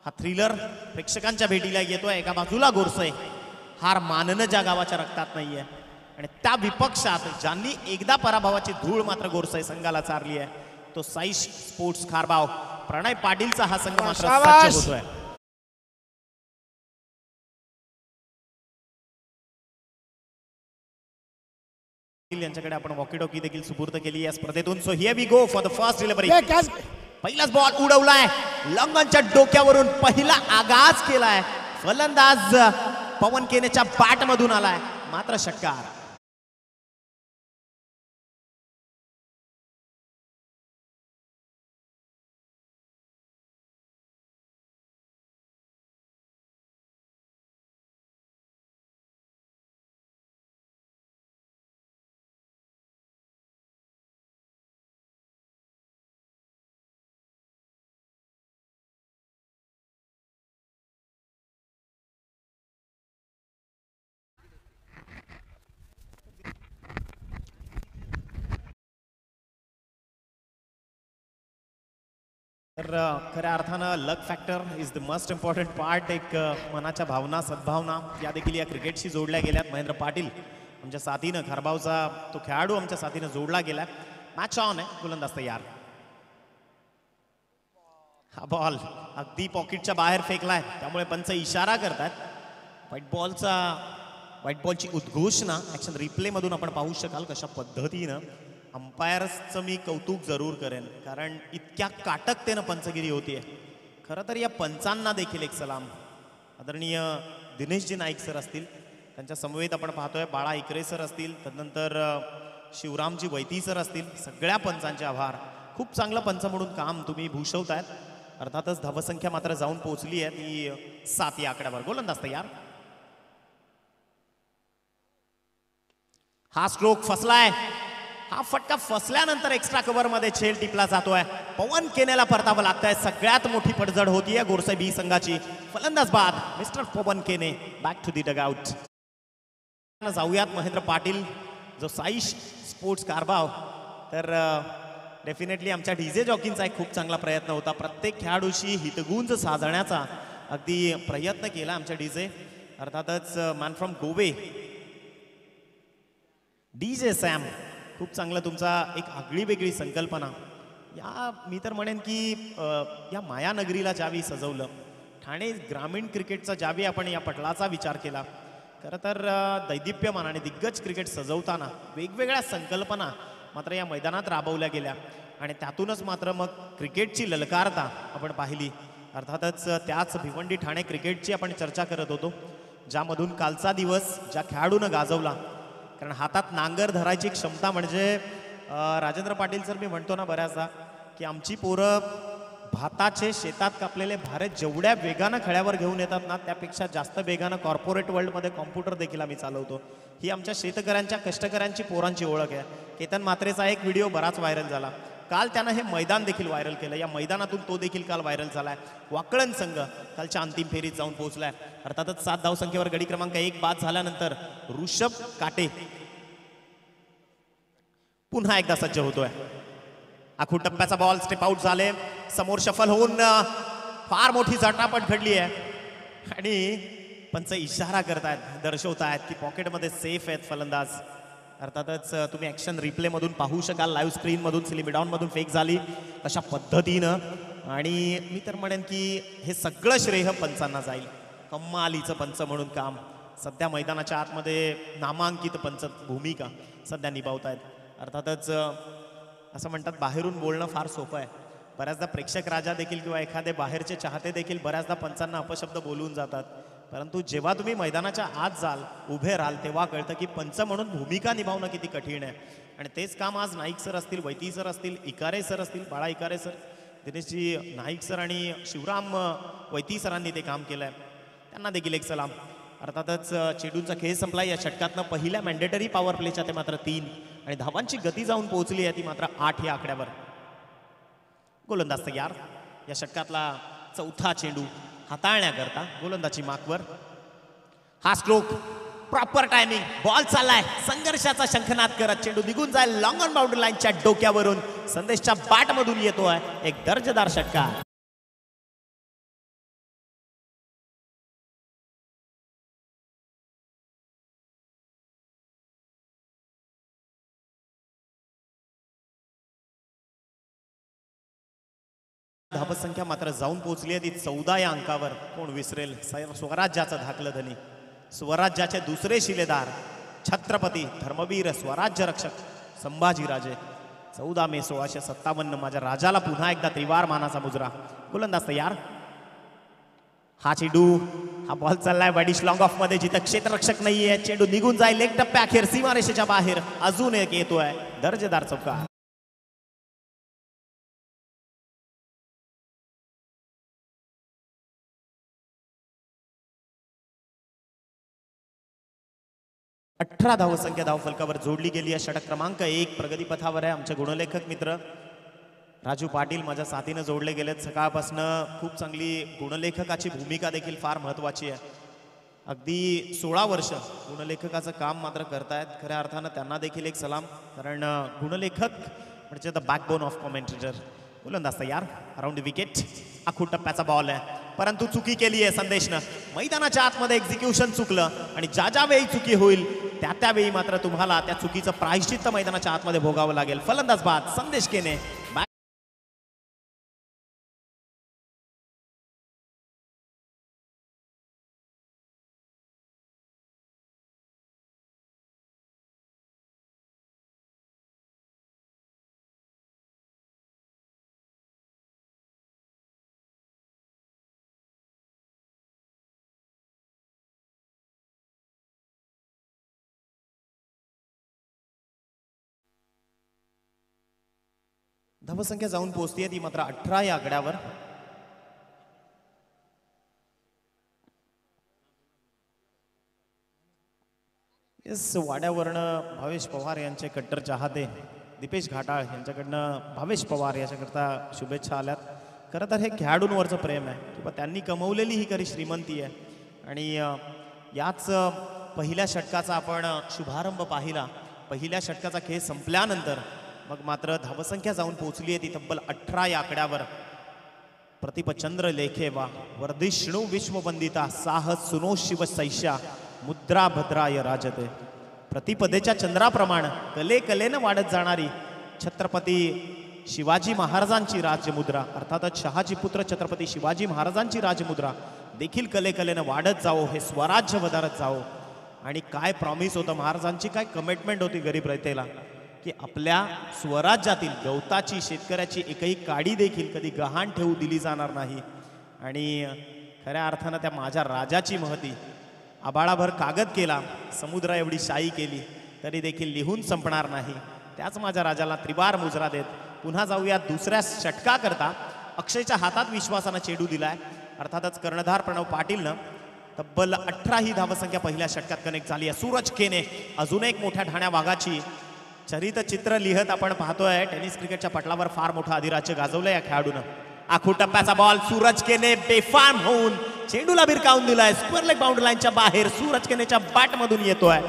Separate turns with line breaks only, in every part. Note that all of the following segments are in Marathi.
हा थ्रिलर प्रेक्षकांच्या भेटीला येतोय। एका बाजूला गोरसय, हार मानणं ज्या गावाच्या रक्तात नाहीये आणि त्या विपक्षात ज्यांनी एकदा पराभवाची धूळ मात्र गोरसय संघाला चारली आहे तो साई स्पोर्ट्स खारबाव। प्रणय पाटीलचा हा संघ मात्र सज्ज होतोय। यांच्याकडे आपण वॉकी टॉकी देखील सुपूर्द केली या स्पर्धेतून। So here we go for the first delivery. पहिलाच बॉल उडवलाय, लंगनच्या डोक्यावरून पहिला आगाज केलाय। फलंदाज पवन केनेच्या बॅट मधून आलाय, मात्र षटकार। तर खऱ्या अर्थानं luck factor is the most important part. एक मनाच्या भावना सद्भावना या देखील या क्रिकेटशी जोडल्या गेल्यात। महेंद्र पाटील आमच्या साथीनं, खारबावचा तो खेळाडू आमच्या साथीनं जोडला गेला। मॅच ऑन आहे, गोलंदाज तयार। हा बॉल अगदी पॉकेटच्या बाहेर फेकलाय, त्यामुळे पंच इशारा करतात। व्हाईट बॉलची उद्घोषणा ऍक्शन रिप्ले मधून आपण पाहू शकाल कशा पद्धतीनं। अंपायर्सचं मी कौतुक जरूर करेन, कारण इतक्या काटकतेनं पंचगिरी होतीये। खरं तर या पंचांना देखील एक सलाम। आदरणीय दिनेशजी नाईक सर असतील, त्यांच्या समवेत आपण पाहतोय बाळा इकरे सर असतील, तदनंतर शिवरामजी वैती सर असतील, सगळ्या पंचांचे आभार। खूप चांगलं पंच म्हणून काम तुम्ही भूषवतायत। अर्थातच धावसंख्या मात्र जाऊन पोहोचली आहे ती 7 या आकड्यावर। गोलंदाज तयार। हा स्ट्रोक फसलाय, हा फटका फसल्यानंतर एक्स्ट्रा कव्हर मध्ये झेल टिपला जातोय। पवन केनेला परतावं लागतंय। सगळ्यात मोठी पडझड होतीये गोरसई बी संघाची। फलंदाज बाद मिस्टर पवन केने बॅक टू दी डगआउट। जाऊयात महेंद्र पाटील जो साई स्पोर्ट्स कारभाव। तर डेफिनेटली आमच्या डीजे जॉकींचा एक खूप चांगला प्रयत्न होता। प्रत्येक खेळाडूशी हितगुंज साधण्याचा अगदी प्रयत्न केला आमच्या डीजे। अर्थातच man from Gove DJ Sam, खूप चांगलं तुमचा एक आगळी वेगळी संकल्पना। या मी तर म्हणेन की या मायानगरीला ज्यावेळी सजवलं, ठाणे ग्रामीण क्रिकेटचा ज्यावेळी आपण या पटलाचा विचार केला, खरं तर दैदिप्यमान आणि दिग्गज क्रिकेट सजवताना वेगवेगळ्या संकल्पना मात्र या मैदानात राबवल्या गेल्या आणि त्यातूनच मात्र मग क्रिकेटची ललकारता आपण पाहिली। अर्थातच त्याच भिवंडी ठाणे क्रिकेटची आपण चर्चा करत होतो, ज्यामधून कालचा दिवस ज्या खेळाडूनं गाजवला। कारण हातात नांगर धरायची क्षमता म्हणजे राजेंद्र पाटील सर मी म्हणतो ना बऱ्याचदा की आमची पोरं भाताचे शेतात कापलेले भारत जेवढ्या वेगानं खळ्यावर घेऊन येतात ना, त्यापेक्षा जास्त वेगानं कॉर्पोरेट वर्ल्डमध्ये कॉम्प्युटर देखील आम्ही चालवतो। ही आमच्या शेतकऱ्यांच्या कष्टकऱ्यांची पोरांची ओळख आहे। केतन म्हात्रेचा एक व्हिडिओ बराच व्हायरल झाला काल, त्यानं हे मैदान देखील व्हायरल केलं। या मैदानातून तो देखील काल व्हायरल झालाय। वाकळण संघ कालच्या अंतिम फेरीत जाऊन पोहोचलाय। अर्थातच 7 धावसंख्येवर गडी क्रमांक 1 बाद झाल्यानंतर ऋषभ काटे पुन्हा एकदा सज्ज होतोय। आखूड टप्प्याचा बॉल स्टेप आउट झाले, समोर शफल होऊन फार मोठी झटापट घडली आहे आणि पंच इशारा करतायत, दर्शवतायत की पॉकेटमध्ये सेफ आहेत फलंदाज। अर्थातच तुम्ही ऍक्शन रिप्ले मधून पाहू शकाल, लाईव्ह स्क्रीन मधून स्लिमिडाऊन मधून फेक झाली अशा पद्धतीनं। आणि मी तर म्हणेन की हे सगळं श्रेय पंचांना जाईल। कम्मालीचं पंच म्हणून काम सध्या मैदानाच्या आतमध्ये नामांकित पंच भूमिका सध्या निभावतायत। अर्थातच असं म्हणतात बाहेरून बोलणं फार सोपं आहे, बऱ्याचदा प्रेक्षक राजा देखील किंवा एखादे बाहेरचे चाहते देखील बऱ्याचदा पंचांना अपशब्द बोलून जातात, परंतु जेव्हा तुम्ही मैदानाच्या आत जाल, उभे राहाल, तेव्हा कळतं की पंच म्हणून भूमिका निभावणं किती कठीण आहे। आणि तेच काम आज नाईक सर असतील, वैती सर असतील, इकारे सर असतील, बाळा इकारे सर, दिनेशजी नाईक सर आणि शिवराम वैती सरांनी ते काम केलंय, त्यांना देखील एक सलाम। अर्थातच चेंडूंचा खेळ संपला। या षटकातनं पहिल्या मॅन्डेटरी पॉवर प्लेच्या ते मात्र 3 आणि धावांची गती जाऊन पोहोचली आहे ती मात्र 8 या आकड्यावर। गोलंदाज तयार। या षटकातला 4था चेंडू हाताळण्याकरता गोलंदाजी मार्कवर। हा स्ट्रोक प्रॉपर टायमिंग, बॉल चाललाय, संघर्षाचा शंखनाद करत चेंडू निघून जाईल लॉंग ऑन बाउंड्री लाईनच्या डोक्यावरून। संदेशच्या बॅट मधून येतोय एक दर्जेदार षटकार। धावसंख्या मात्र जाऊन पोहोचली आहे ती 14 या अंकावर. कोण विसरेल स्वराज्याचं धाकलं धनी, स्वराज्याचे दुसरे शिलेदार, छत्रपती धर्मवीर स्वराज्य रक्षक संभाजीराजे. 14 मे 1657. माझ्या राजाला पुन्हा एकदा त्रिवार मानाचा मुजरा. गोलंदाज तयार. हा चेंडू, हा बॉल चाललाय बॅडिश लॉंग ऑफ मध्ये जिथं क्षेत्ररक्षक नाहीये. चेंडू निघून जाईल एक टप्प्याखेर सीमारेषेच्या बाहेर. अजून एक येतोय दर्जेदार चौकार. अठरा धावसंख्या धावफलकावर जोडली गेली आहे. षटक क्रमांक 1 प्रगतीपथावर आहे. आमचे गुणलेखक मित्र राजू पाटील माझ्या साथीनं जोडले गेलेत. सकाळपासून खूप चांगली गुणलेखकाची भूमिका देखील फार महत्त्वाची आहे. अगदी 16 वर्ष गुणलेखकाचं काम मात्र करतायत. खऱ्या अर्थानं त्यांना देखील एक सलाम, कारण गुणलेखक म्हणजे द बॅकबोन ऑफ कॉमेंटेटर. गोलंदाज तयार. Around wicket. आखूड टप्प्याचा बॉल आहे, परंतु चुकी केली आहे संदेशनं. मैदानाच्या आतमध्ये एक्झिक्युशन चुकलं आणि ज्या वेळी चुकी होईल त्यावेळी मात्र तुम्हाला त्या चुकीचं प्रायश्चित्त मैदानाच्या आतमध्ये भोगावं लागेल. फलंदाज बाद संदेश केने. 10 धावसंख्या जाऊन पोहोचतीये ती मात्र 18 या आकड्यावर. वाड्यावरनं भावेश पवार यांचे कट्टर चाहते दीपेश घाटाळ यांच्याकडनं भावेश पवार याच्याकरता शुभेच्छा आल्यात. खरं तर हे खेळाडूंवरचं प्रेम आहे किंवा त्यांनी कमवलेली ही खरी श्रीमंती आहे. आणि याच पहिल्या षटकाचा आपण शुभारंभ पाहिला. पहिल्या षटकाचा खेळ संपल्यानंतर मग मात्र धावसंख्या जाऊन पोहोचली आहे ती तब्बल 18 या आकड्यावर. प्रतिपचंद्र लेखे वा वर्धिष्णू विश्ववंदिता साहस सुनो शिव सैष्या मुद्रा भद्राय राजते. प्रतिपदेच्या चंद्राप्रमाण कले कलेनं वाढत जाणारी छत्रपती शिवाजी महाराजांची राजमुद्रा, अर्थातच शहाजी पुत्र छत्रपती शिवाजी महाराजांची राजमुद्रा देखील कले कलेनं वाढत जावो, हे स्वराज्य वधारत जावो. आणि काय प्रॉमिस होतं महाराजांची, काय कमिटमेंट होती गरीब रयतेला, की आपल्या स्वराज्यातील गवताची शेतकऱ्याची एकही काडी देखील कधी गहाण ठेवू दिली जाणार नाही. आणि खऱ्या अर्थानं त्या माझ्या राजाची महती आबाळाभर कागद केला, समुद्रा एवढी शाई केली तरी देखील लिहून संपणार नाही. त्याच माझ्या राजाला त्रिवार मुजरा देत पुन्हा जाऊया दुसऱ्या षटकाकरता. अक्षयच्या हातात विश्वासानं चेंडू दिलाय. अर्थातच कर्णधार प्रणव पाटीलनं तब्बल 18 ही धावसंख्या पहिल्या षटकात कनेक्ट झाली आहे. सूरज केने अजून एक मोठ्या ठाण्या वाघाची चरित्र लिहत आपण पाहतोय. टेनिस क्रिकेटच्या पटलावर फार मोठं अधिराज्य गाजवलं या खेळाडूनं. आखूड टप्प्याचा बॉल सूरज केने बेफाम होऊन चेंडूला भिरकावून दिलाय. स्क्वेअर लेग बाउंड्री लाईनच्या बाहेर सूरज केनेच्या बॅट मधून येतोय.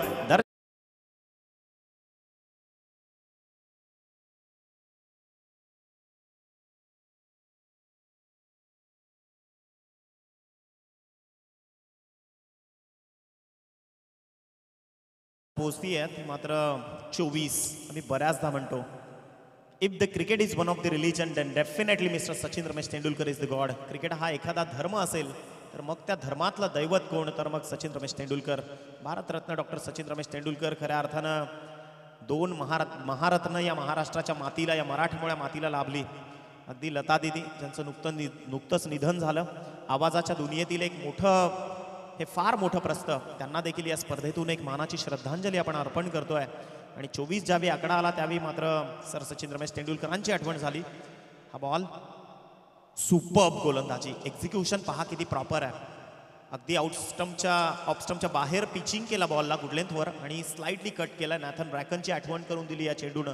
पोचती आहे मात्र 24. आम्ही बऱ्याचदा म्हणतो, if the cricket is one of the religion then definitely mister Sachin Ramesh Tendulkar is the god. Cricket हा एखादा धर्म असेल तर मग त्या धर्मातलं दैवत कोण, तर मग सचिन रमेश तेंडुलकर. भारतरत्न डॉक्टर सचिन रमेश तेंडुलकर खऱ्या अर्थानं 2 महारत्न या महाराष्ट्राच्या मातीला, या मराठमोळ्या मातीला लाभली. अगदी लता दिदी ज्यांचं नुकतंच निधन झालं. आवाजाच्या दुनियेतील एक मोठं, हे फार मोठं प्रस्त, त्यांना देखील या स्पर्धेतून एक मानाची श्रद्धांजली आपण अर्पण करतोय. आणि 24 ज्यावेळी आकडा आला त्यावेळी मात्र सर सचिन रमेश तेंडुलकरांची आठवण झाली. हा बॉल सुपर्ब गोलंदाजी, एक्झिक्युशन पहा किती प्रॉपर आहे. अगदी ऑफस्टम्पच्या बाहेर पिचिंग केला बॉलला गुड लेंथवर आणि स्लाइटली कट केला. नॅथन ब्रॅकनची आठवण करून दिली या चेंडूनं.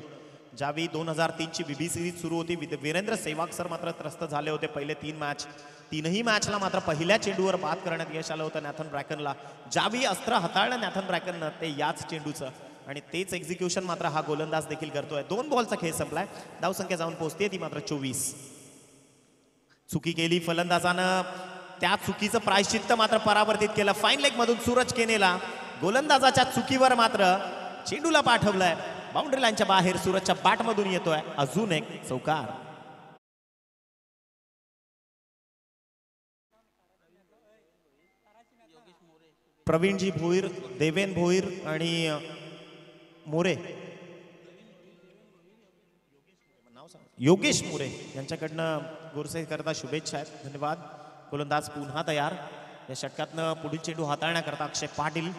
ज्यावेळी 2003ची बीबी सिरीज सुरू होती, वीरेंद्र सेहवाग सर मात्र त्रस्त झाले होते पहिले 3 मॅच. 3ही मॅचला मात्र पहिल्या चेंडूवर बाद करण्यात यश आलं होतं नॅथन ब्रॅकनला. ज्यावेळी अस्त्र हाताळलं नॅथन ब्रॅकननं ते याच चेंडूचं, आणि तेच एक्झिक्युशन मात्र हा गोलंदाज देखील करतोय. 2 बॉलचा खेळ संपलाय. धावसंख्या जाऊन पोहोचते ती मात्र 24. चुकी केली फलंदाजानं, त्या चुकीचं प्रायश्चित्त मात्र परावर्तित केलं फाईन लेग मधून सूरज केनेला. गोलंदाजाच्या चुकीवर मात्र चेंडूला पाठवलंय बाउंड्री लाईनच्या बाहेर. सूरजच्या बॅट मधून येतोय अजून एक चौकार. प्रवीणजी भोईर, देवेन भोईर आणि मोरे, योगेश मोरे यांच्याकडनं गोरसे करता शुभेच्छा आहेत. धन्यवाद. गोलंदाज पुन्हा तयार. या षटकातनं पुढील चेंडू हाताळण्याकरता अक्षय पाटील.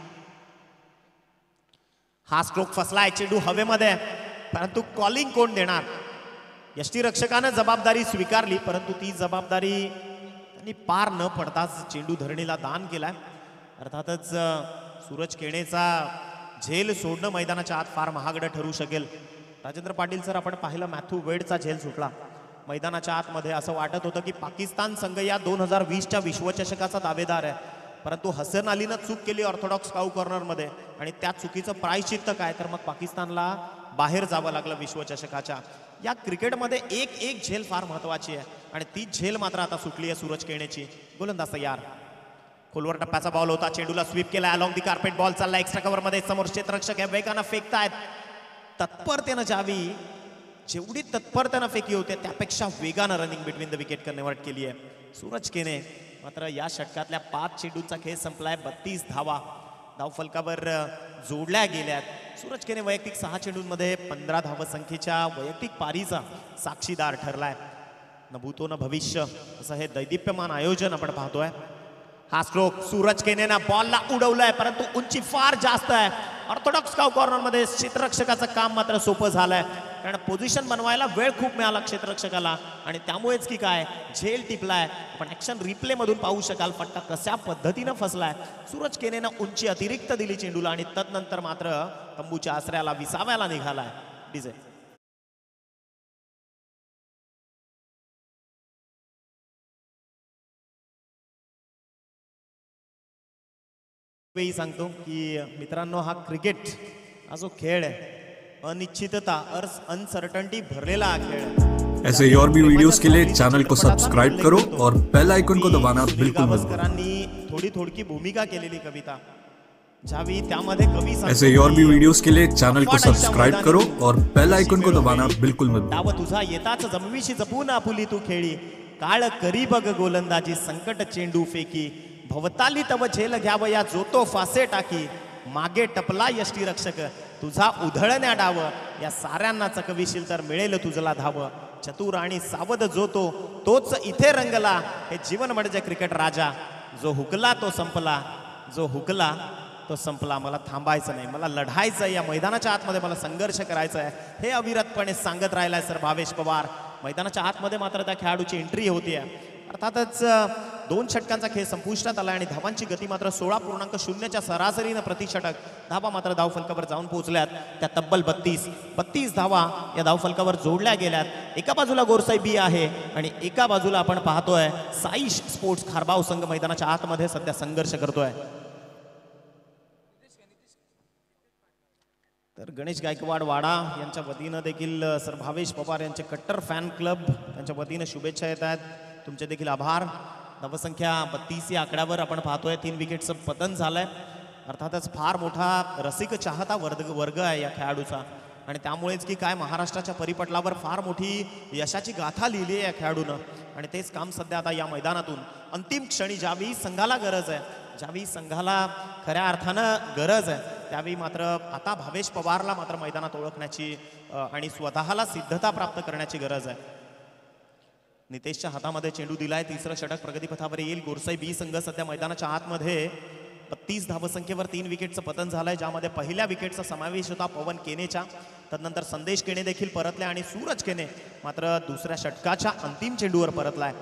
हा स्ट्रोक फसलाय, चेंडू हवेमध्ये, परंतु कॉलिंग कोण देणार? यष्टीरक्षकानं जबाबदारी स्वीकारली, परंतु ती जबाबदारी त्यांनी पार न पडताच चेंडू धरणीला दान केलाय. अर्थातच सूरज केणेचा झेल सोडणं मैदानाच्या आत फार महागडं ठरू शकेल. राजेंद्र पाटील सर, आपण पाहिलं मॅथ्यू वेडचा झेल सुटला मैदानाच्या आतमध्ये. असं वाटत होतं की पाकिस्तान संघ या 2020च्या विश्वचषकाचा दावेदार आहे, परंतु हसन अलीनं चूक केली ऑर्थोडॉक्स काऊ कॉर्नरमध्ये आणि त्या चुकीचं प्रायश्चित्त काय, तर मग पाकिस्तानला बाहेर जावं लागलं विश्वचषकाच्या. या क्रिकेटमध्ये एक एक झेल फार महत्वाची आहे आणि ती झेल मात्र आता सुटली आहे सूरज केणेची. गोलंदाज तयार. खोलवर टप्प्याचा बॉल होता, चेंडूला स्वीप केला अलॉंग दी कार्पेट. बॉल चालला एक्स्ट्रा कव्हर मध्ये. समोर क्षेत्ररक्षक आहे, वेगानं फेकतायत. तत्परतेनं जावी, जेवढी तत्परतेनं फेकी होते त्यापेक्षा वेगानं running between the wicket convert केली आहे सूरज केने. मात्र या षटकातल्या 5 चेंडूंचा खेळ संपलाय. 32 धावा धावफलकावर जोडल्या गेल्यात. सूरज केने वैयक्तिक 6 चेंडूंमध्ये 15 धावसंख्येच्या वैयक्तिक पारीचा साक्षीदार ठरलाय. न भूतो न भविष्य असं हे दैदिप्यमान आयोजन आपण पाहतोय. हा स्ट्रोक सूरज केनेनं बॉलला उडवलाय, परंतु उंची फार जास्त आहे. ऑर्थोडॉक्स काऊ कॉर्नरमध्ये क्षेत्ररक्षकाचं काम मात्र सोपं झालंय, कारण पोझिशन बनवायला वेळ खूप मिळाला क्षेत्ररक्षकाला आणि त्यामुळेच की काय झेल टिपलाय. आपण ऍक्शन रिप्ले मधून पाहू शकाल फटका कशा पद्धतीनं फसलाय. सूरज केनेनं उंची अतिरिक्त दिली चेंडूला आणि तदनंतर मात्र तंबूच्या आसऱ्याला विसाव्याला निघालाय. डीजे सांगतो की मित्रांनो, हा क्रिकेट हा जो खेळ आहे अनिश्चितता अनसर्टनिटी भरलेला हा खेळ है.
ऐसे और भी वीडियोस के लिए चैनल को सब्सक्राइब करो और बेल आइकन को दबाना बिल्कुल मत
भूलना. थोडी थोडकी भूमिका केलेली कविता ज्यावेळी त्यामध्ये कवी
ऐसे और भी वीडियोस के लिए चैनल को सब्सक्राइब करो और बेल आइकन को दबाना बिल्कुल मत
डाव तुझा येताच जमवीशी जपून आपुली तू खेळी. काळ करी बघ गोलंदाजी संकट चेंडू फेकी. भवताली तव झेल घ्यावया जो तो फासे टाकी. मागे टपला यष्टीरक्षक तुझा उधळण्या डाव. या साऱ्यांना चकविशील तर मिळेल तुझला धाव. चतुर आणि सावध जो तोच इथे रंगला. हे जीवन म्हणजे क्रिकेट राजा. जो हुकला तो संपला, जो हुकला तो संपला. मला थांबायचं नाही, मला लढायचं आहे. या मैदानाच्या आतमध्ये मला संघर्ष करायचा आहे, हे अविरतपणे सांगत राहिलाय सर भावेश पवार. मैदानाच्या आतमध्ये मात्र त्या खेळाडूची एंट्री होती आहे. अर्थातच 2 षटकांचा खेळ संपुष्टात आला आणि धावांची गती मात्र 16.0च्या सरासरीनं प्रतिषटक. धावा मात्र धावफलकावर जाऊन पोहोचल्यात त्या तब्बल 32 धावा या धावफलकावर जोडल्या गेल्यात. एका बाजूला गोरसाई बी आहे आणि एका बाजूला आपण पाहतोय साई स्पोर्ट्स खारबाव संघ मैदानाच्या आतमध्ये सध्या संघर्ष करतोय. तर गणेश गायकवाड वाडा यांच्या वतीनं देखील सर भावेश पवार यांचे कट्टर फॅन क्लब यांच्या वतीनं शुभेच्छा येत आहेत. तुमचे देखील आभार. धावसंख्या 32 या आकड्यावर आपण पाहतोय. 3 विकेटचं पतन झालंय. अर्थातच फार मोठा रसिक चाहता वर्ग आहे या खेळाडूचा आणि त्यामुळेच की काय महाराष्ट्राच्या परिपटलावर फार मोठी यशाची गाथा लिहिली आहे या खेळाडूनं आणि तेच काम सध्या आता या मैदानातून अंतिम क्षणी ज्यावेळी संघाला गरज आहे, ज्यावेळी संघाला खऱ्या अर्थानं गरज आहे, त्यावेळी मात्र आता भावेश पवारला मात्र मैदानात ओळखण्याची आणि स्वतःला सिद्धता प्राप्त करण्याची गरज आहे. नितेशच्या हातामध्ये चेंडू दिलाय. 3रं षटक प्रगतीपथावर येईल. गोरसाई बी संघ सध्या मैदानाच्या आतमध्ये 32 धावसंख्येवर 3 विकेटचं पतन झालंय, ज्यामध्ये पहिल्या विकेटचा समावेश होता पवन केनेच्या. तदनंतर संदेश केने देखील परतले आणि सूरज केने मात्र 2ऱ्या षटकाच्या अंतिम चेंडूवर परतलाय.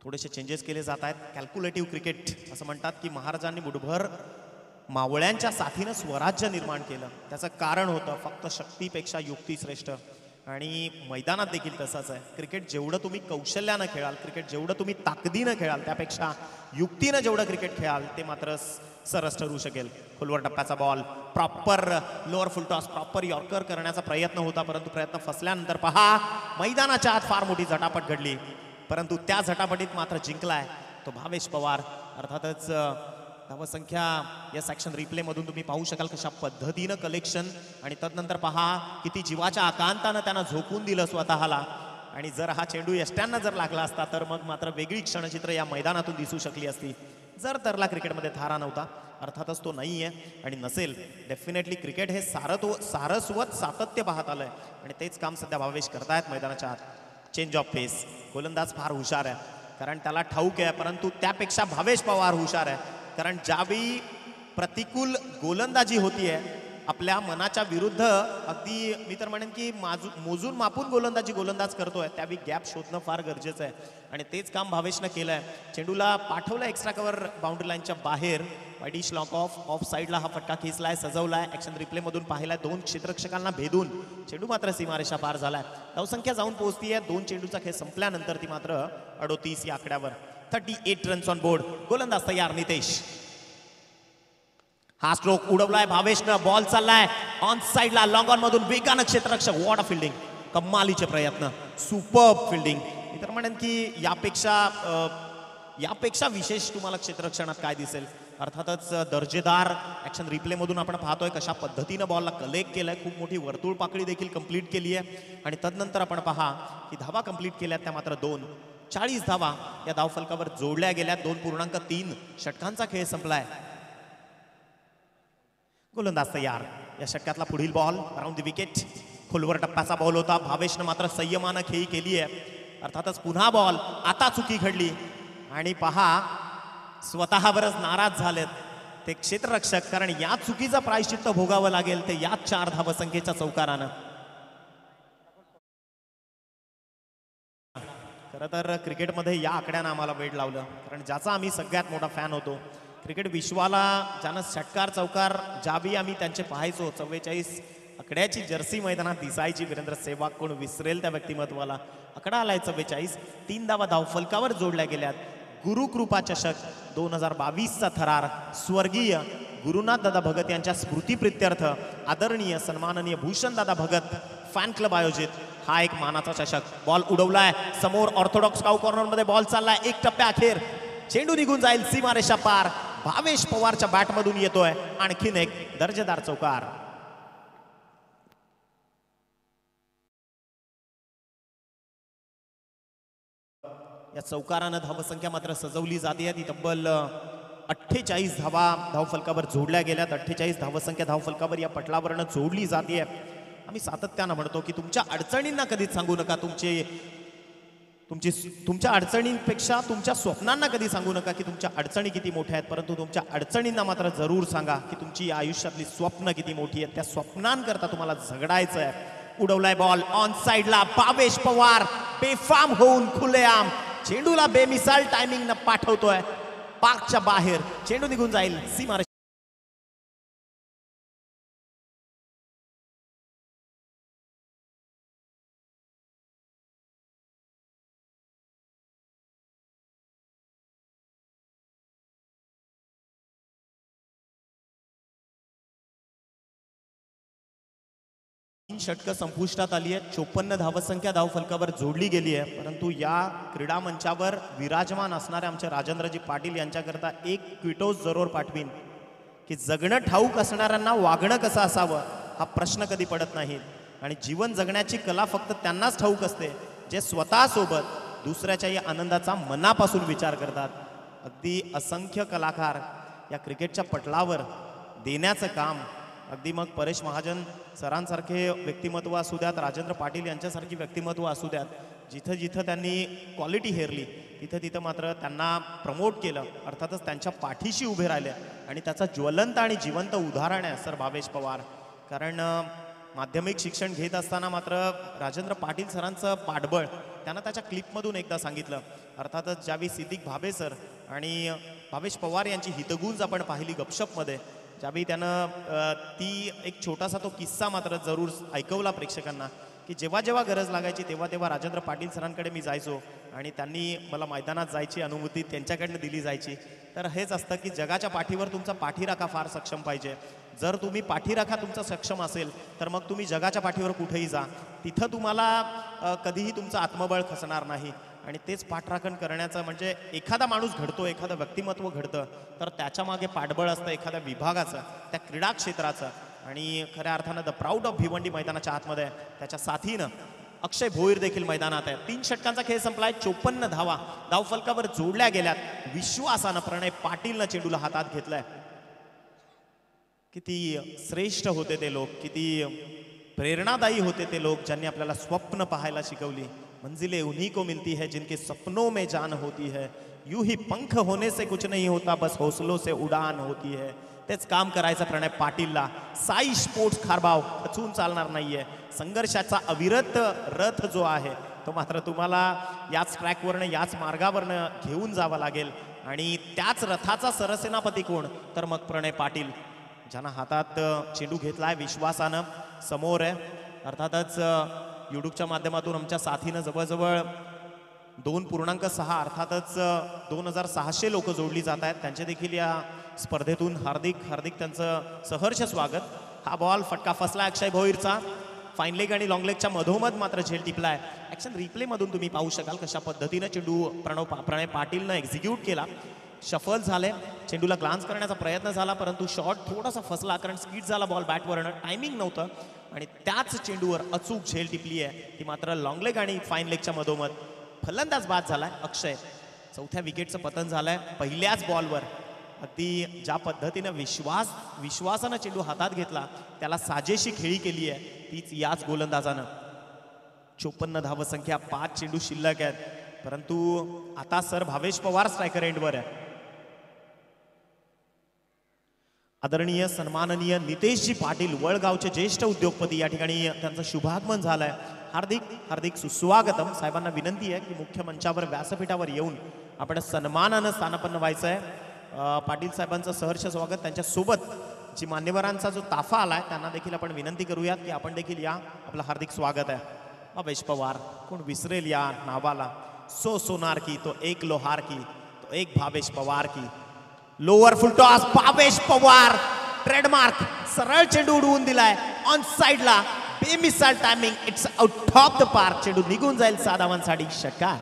थोडेसे चेंजेस केले जात आहेत. कॅल्क्युलेटिव्ह क्रिकेट असं म्हणतात की महाराजांनी मुठभर मावळ्यांच्या साथीनं स्वराज्य निर्माण केलं. त्याचं कारण होतं फक्त शक्तीपेक्षा युक्ती श्रेष्ठ आणि मैदानात देखील तसंच आहे. क्रिकेट जेवढं तुम्ही कौशल्यानं खेळाल, क्रिकेट जेवढं तुम्ही ताकदीनं खेळाल, त्यापेक्षा युक्तीनं जेवढं क्रिकेट खेळाल ते मात्र सरस ठरू शकेल. खोलवर टप्प्याचा बॉल प्रॉपर लोअर फुल टॉस प्रॉपर यॉर्कर करण्याचा प्रयत्न होता, परंतु प्रयत्न फसल्यानंतर पहा मैदानाच्या आत फार मोठी झटापट घडली, परंतु त्या झटापटीत मात्र जिंकलाय तो भावेश पवार. अर्थातच धावसंख्या या सेक्शन रिप्ले मधून तुम्ही पाहू शकाल कशा पद्धतीनं कलेक्शन आणि तदनंतर पहा किती जीवाच्या आकांतानं त्यानं झोकून दिलं स्वतःला. आणि जर हा चेंडू यष्ट्यांना जर लागला असता तर मग मात्र वेगळी क्षणचित्र या मैदानातून दिसू शकली असती. जर तरला क्रिकेटमध्ये थारा नव्हता, अर्थातच तो नाही आहे आणि नसेल. डेफिनेटली क्रिकेट हे सारस्वत सातत्य पाहत आलंय आणि तेच काम सध्या भावेश करतायत मैदानाच्या आत. चेंज ऑफ पेस. गोलंदाज फार हुशार आहे कारण त्याला ठाऊक आहे, परंतु त्यापेक्षा भावेश पवार हुशार आहे कारण ज्यावेळी प्रतिकूल गोलंदाजी होतीये आपल्या मनाच्या विरुद्ध, अगदी मी तर म्हणेन की मोजून मापून गोलंदाज करतोय, त्यावेळी गॅप शोधणं फार गरजेचं आहे आणि तेच काम भावेशनं केलंय. चेंडूला पाठवलं एक्स्ट्रा कव्हर बाउंड्री लाईनच्या बाहेर. वाईडिश लॉक ऑफ साईडला हा फटका खेचलाय, सजवलाय. ॲक्शन रिप्लेमधून पाहिलाय 2 क्षेत्ररक्षकांना भेदून चेंडू मात्र सीमारेषा पार झालाय. धावसंख्या जाऊन पोहोचतीये 2 चेंडूचा खेळ संपल्यानंतर ती मात्र 38 या आकड्यावर. 38 रन्स ऑन बोर्ड. गोलंदाज तयार नितेश. हा स्ट्रोक उडवलाय भावेशनं. बॉल चाललाय ऑन साइडला लॉंग ऑन मधून वेगानं क्षेत्ररक्षक. What a fielding. कमालीचे प्रयत्न. Superb fielding. मी तर म्हणेन की यापेक्षा विशेष तुम्हाला क्षेत्ररक्षणात काय दिसेल. अर्थातच दर्जेदार ॲक्शन रिप्ले मधून आपण पाहतोय कशा पद्धतीनं बॉलला कलेक्ट केलंय. खूप मोठी वर्तुळ पाकळी देखील कंप्लीट केली आहे आणि तदनंतर आपण पहा की धावा कंप्लीट केल्यात त्या मात्र 2. 40 धावा या धावफलकावर जोडल्या गेल्या. 2.3 षटकांचा खेळ संपलाय. गोलंदाज तयार. या षटकातला पुढील बॉल अराउंड द विकेट. खोलवर टप्प्याचा बॉल होता. भावेशनं मात्र संयमानं खेळी केली आहे. अर्थातच पुन्हा बॉल. आता चुकी घडली आणि पहा स्वतःवरच नाराज झालेत ते क्षेत्ररक्षक कारण या चुकीचं प्रायश्चित्त भोगावं लागेल ते याच 4 धावसंख्येच्या चौकारानं. खरं तर क्रिकेटमध्ये या आकड्यानं आम्हाला वेळ लावलं कारण ज्याचा आम्ही सगळ्यात मोठा फॅन होतो. क्रिकेट विश्वाला ज्यानं षटकार चौकार ज्यावेळी आम्ही त्यांचे पाहायचो, 44 आकड्याची जर्सी मैदानात दिसायची. वीरेंद्र सेहवाग, कोण विसरेल त्या व्यक्तिमत्वाला. आकडा आलाय 44. 3 धावा धावफलकावर जोडल्या गेल्यात. गुरुकृपा चषक 2022चा थरार स्वर्गीय गुरुनाथ दादा भगत यांच्या स्मृतीप्रित्यर्थ आदरणीय सन्माननीय भूषण दादा भगत फॅन क्लब आयोजित हा एक मानाचा चषक. बॉल उडवलाय समोर ऑर्थोडॉक्स काउ कॉर्नर मध्ये. बॉल चाललाय 1 टप्प्या अखेर. चेंडू निघून जाईल सीमारेषा पार. भावेश पवारच्या बॅटमधून येतोय आणखीन एक दर्जेदार चौकार. या चौकारानं धावसंख्या मात्र सजवली जाते. ती तब्बल 48 धावा धावफलकावर जोडल्या गेल्यात. 48 धावसंख्या धावफलकावर या पटलावरनं जोडली जाते. आम्ही सातत्यानं म्हणतो की तुमच्या अडचणींना कधीच सांगू नका. तुमच्या अडचणींपेक्षा तुमच्या स्वप्नांना कधी सांगू नका की तुमच्या अडचणी किती मोठ्या आहेत, परंतु तुमच्या अडचणींना मात्र जरूर सांगा की तुमची आयुष्यातली स्वप्न किती मोठी आहेत. त्या स्वप्नांकरता तुम्हाला झगडायचं आहे. उडवलाय बॉल ऑन साइडला. भावेश पवार बेफाम होऊन खुलेआम चेंडूला बेमिसाल टायमिंग न पाठवतोय पार्कच्या बाहेर. चेंडू निघून जाईल सीमा. षटकं संपुष्टात आली आहे. 54 धावसंख्या धावफलकावर जोडली गेली आहे. परंतु या क्रीडा मंचावर विराजमान असणारे आमचे राजेंद्रजी पाटील यांच्याकरता एक क्विटोज जरूर पाठवीन की जगणं ठाऊक असणाऱ्यांना वागणं कसं असावं हा प्रश्न कधी पडत नाही आणि जीवन जगण्याची कला फक्त त्यांनाच ठाऊक असते जे स्वतःसोबत दुसऱ्याच्या या आनंदाचा मनापासून विचार करतात. अगदी असंख्य कलाकार या क्रिकेटच्या पटलावर देण्याचं काम, अगदी मग परेश महाजन सरांसारखे व्यक्तिमत्व असू द्यात, राजेंद्र पाटील यांच्यासारखी व्यक्तिमत्व असू द्यात, जिथं जिथं त्यांनी क्वालिटी हेरली तिथं तिथं मात्र त्यांना प्रमोट केलं. अर्थातच त्यांच्या पाठीशी उभे राहिले आणि त्याचा ज्वलंत आणि जिवंत उदाहरण आहे सर भावेश पवार. कारण माध्यमिक शिक्षण घेत असताना मात्र राजेंद्र पाटील सरांचं पाठबळ त्यांना त्याच्या क्लिपमधून एकदा सांगितलं. अर्थातच ज्यावेळी सिद्दीक भावे सर आणि भावेश पवार यांची हितगुंज आपण पाहिली गपशपमध्ये, ज्यावेळी त्यानं ती एक छोटासा तो किस्सा मात्र जरूर ऐकवला प्रेक्षकांना की जेव्हा जेव्हा गरज लागायची तेव्हा तेव्हा राजेंद्र पाटील सरांकडे मी जायचो आणि त्यांनी मला मैदानात जायची अनुमती त्यांच्याकडनं दिली जायची. तर हेच असतं की जगाच्या पाठीवर तुमचा पाठीराखा फार सक्षम पाहिजे. जर तुम्ही पाठीराखा तुमचा सक्षम असेल तर मग तुम्ही जगाच्या पाठीवर कुठेही जा, तिथं तुम्हाला कधीही तुमचं आत्मबळ खचणार नाही. आणि तेच पाठराखण करण्याचं म्हणजे एखादा माणूस घडतो, एखादं व्यक्तिमत्व घडतं तर त्याच्या मागे पाठबळ असतं एखाद्या विभागाचं, त्या क्रीडा क्षेत्राचं. आणि खऱ्या अर्थानं द प्राऊड ऑफ भिवंडी मैदानाच्या आतमध्ये त्याच्या साथीनं अक्षय भोईर देखील मैदानात आहे. 3 षटकांचा खेळ संपलाय. 54 धावा धावफलकावर जोडल्या गेल्यात. विश्वासानं प्रणय पाटीलनं चेंडूला हातात घेतलाय. किती श्रेष्ठ होते ते लोक, किती प्रेरणादायी होते ते लोक ज्यांनी आपल्याला स्वप्न पाहायला शिकवली. मंजिलें उन्हीं को मिलती है जिनके सपनों में जान होती है. यूं ही पंख होने से कुछ नहीं होता, बस हौसलों से उडान होती है. तेच काम करायचं प्रणय पाटीलला. साई स्पोर्ट्स खारबाव खचून चालणार नाहीये. संघर्षाचा अविरत रथ जो आहे तो मात्र तुम्हाला याच ट्रॅकवरनं याच मार्गावरनं घेऊन जावं लागेल. आणि त्याच रथाचा सरसेनापती कोण, तर मग प्रणय पाटील, ज्यांना हातात चेंडू घेतलाय विश्वासानं. समोर आहे अर्थातच यूट्यूबच्या माध्यमातून आमच्या साथीनं जवळजवळ 2.6 अर्थातच 2600 लोक जोडली जात आहेत. त्यांचे देखील या स्पर्धेतून हार्दिक त्यांचं सहर्ष स्वागत. हा बॉल फटका फसला अक्षय भोईरचा. फाईन लेग आणि लॉंग लेगच्या मधोमध मात्र झेल टिपलाय. ॲक्शन रिप्ले मधून तुम्ही पाहू शकाल कशा पद्धतीनं चेंडू प्रणय पाटीलनं एक्झिक्यूट केला. शफल झाले, चेंडूला ग्लान्स करण्याचा प्रयत्न झाला परंतु शॉट थोडासा फसला कारण स्किट झाला बॉल बॅटवरनं. टायमिंग नव्हतं आणि त्याच चेंडूवर अचूक झेल टिपली आहे. ती मात्र लॉंग लेग आणि फाईन लेगच्या मधोमध. फलंदाज बाद झालाय अक्षय. 4थ्या विकेटचं पतन झालंय पहिल्याच बॉलवर. अगदी ज्या पद्धतीनं विश्वासानं चेंडू हातात घेतला, त्याला साजेशी खेळी केली आहे तीच याच गोलंदाजानं. 54 धावसंख्या, 5 चेंडू शिल्लक आहेत. परंतु आता सर भावेश पवार स्ट्रायकर एंडवर आहे. आदरणीय सन्माननीय नितेशजी पाटील वळगावचे ज्येष्ठ उद्योगपती या ठिकाणी त्यांचं शुभागमन झालंय. हार्दिक सुस्वागतम. साहेबांना विनंती आहे की मुख्य मंचावर व्यासपीठावर येऊन आपण सन्मानानं स्थानापन्न व्हायचं आहे. पाटील साहेबांचं सहर्ष स्वागत. त्यांच्या सोबत जी मान्यवरांचा जो ताफा आलाय त्यांना देखील आपण विनंती करूयात की आपण देखील या. आपलं हार्दिक स्वागत आहे. भावेश पवार, कोण विसरेल या नावाला. सो सोनार की तो एक लोहार की तो एक भावेश पवार की. लोअर फुल टॉस भावेश पवार ट्रेडमार्क. सरळ चेंडू उडवून दिलाय ऑन साइडला. बेमिसाल timing. It's out of the park. चेंडू निघून जाईल 6 धावांसाठी. षटकार.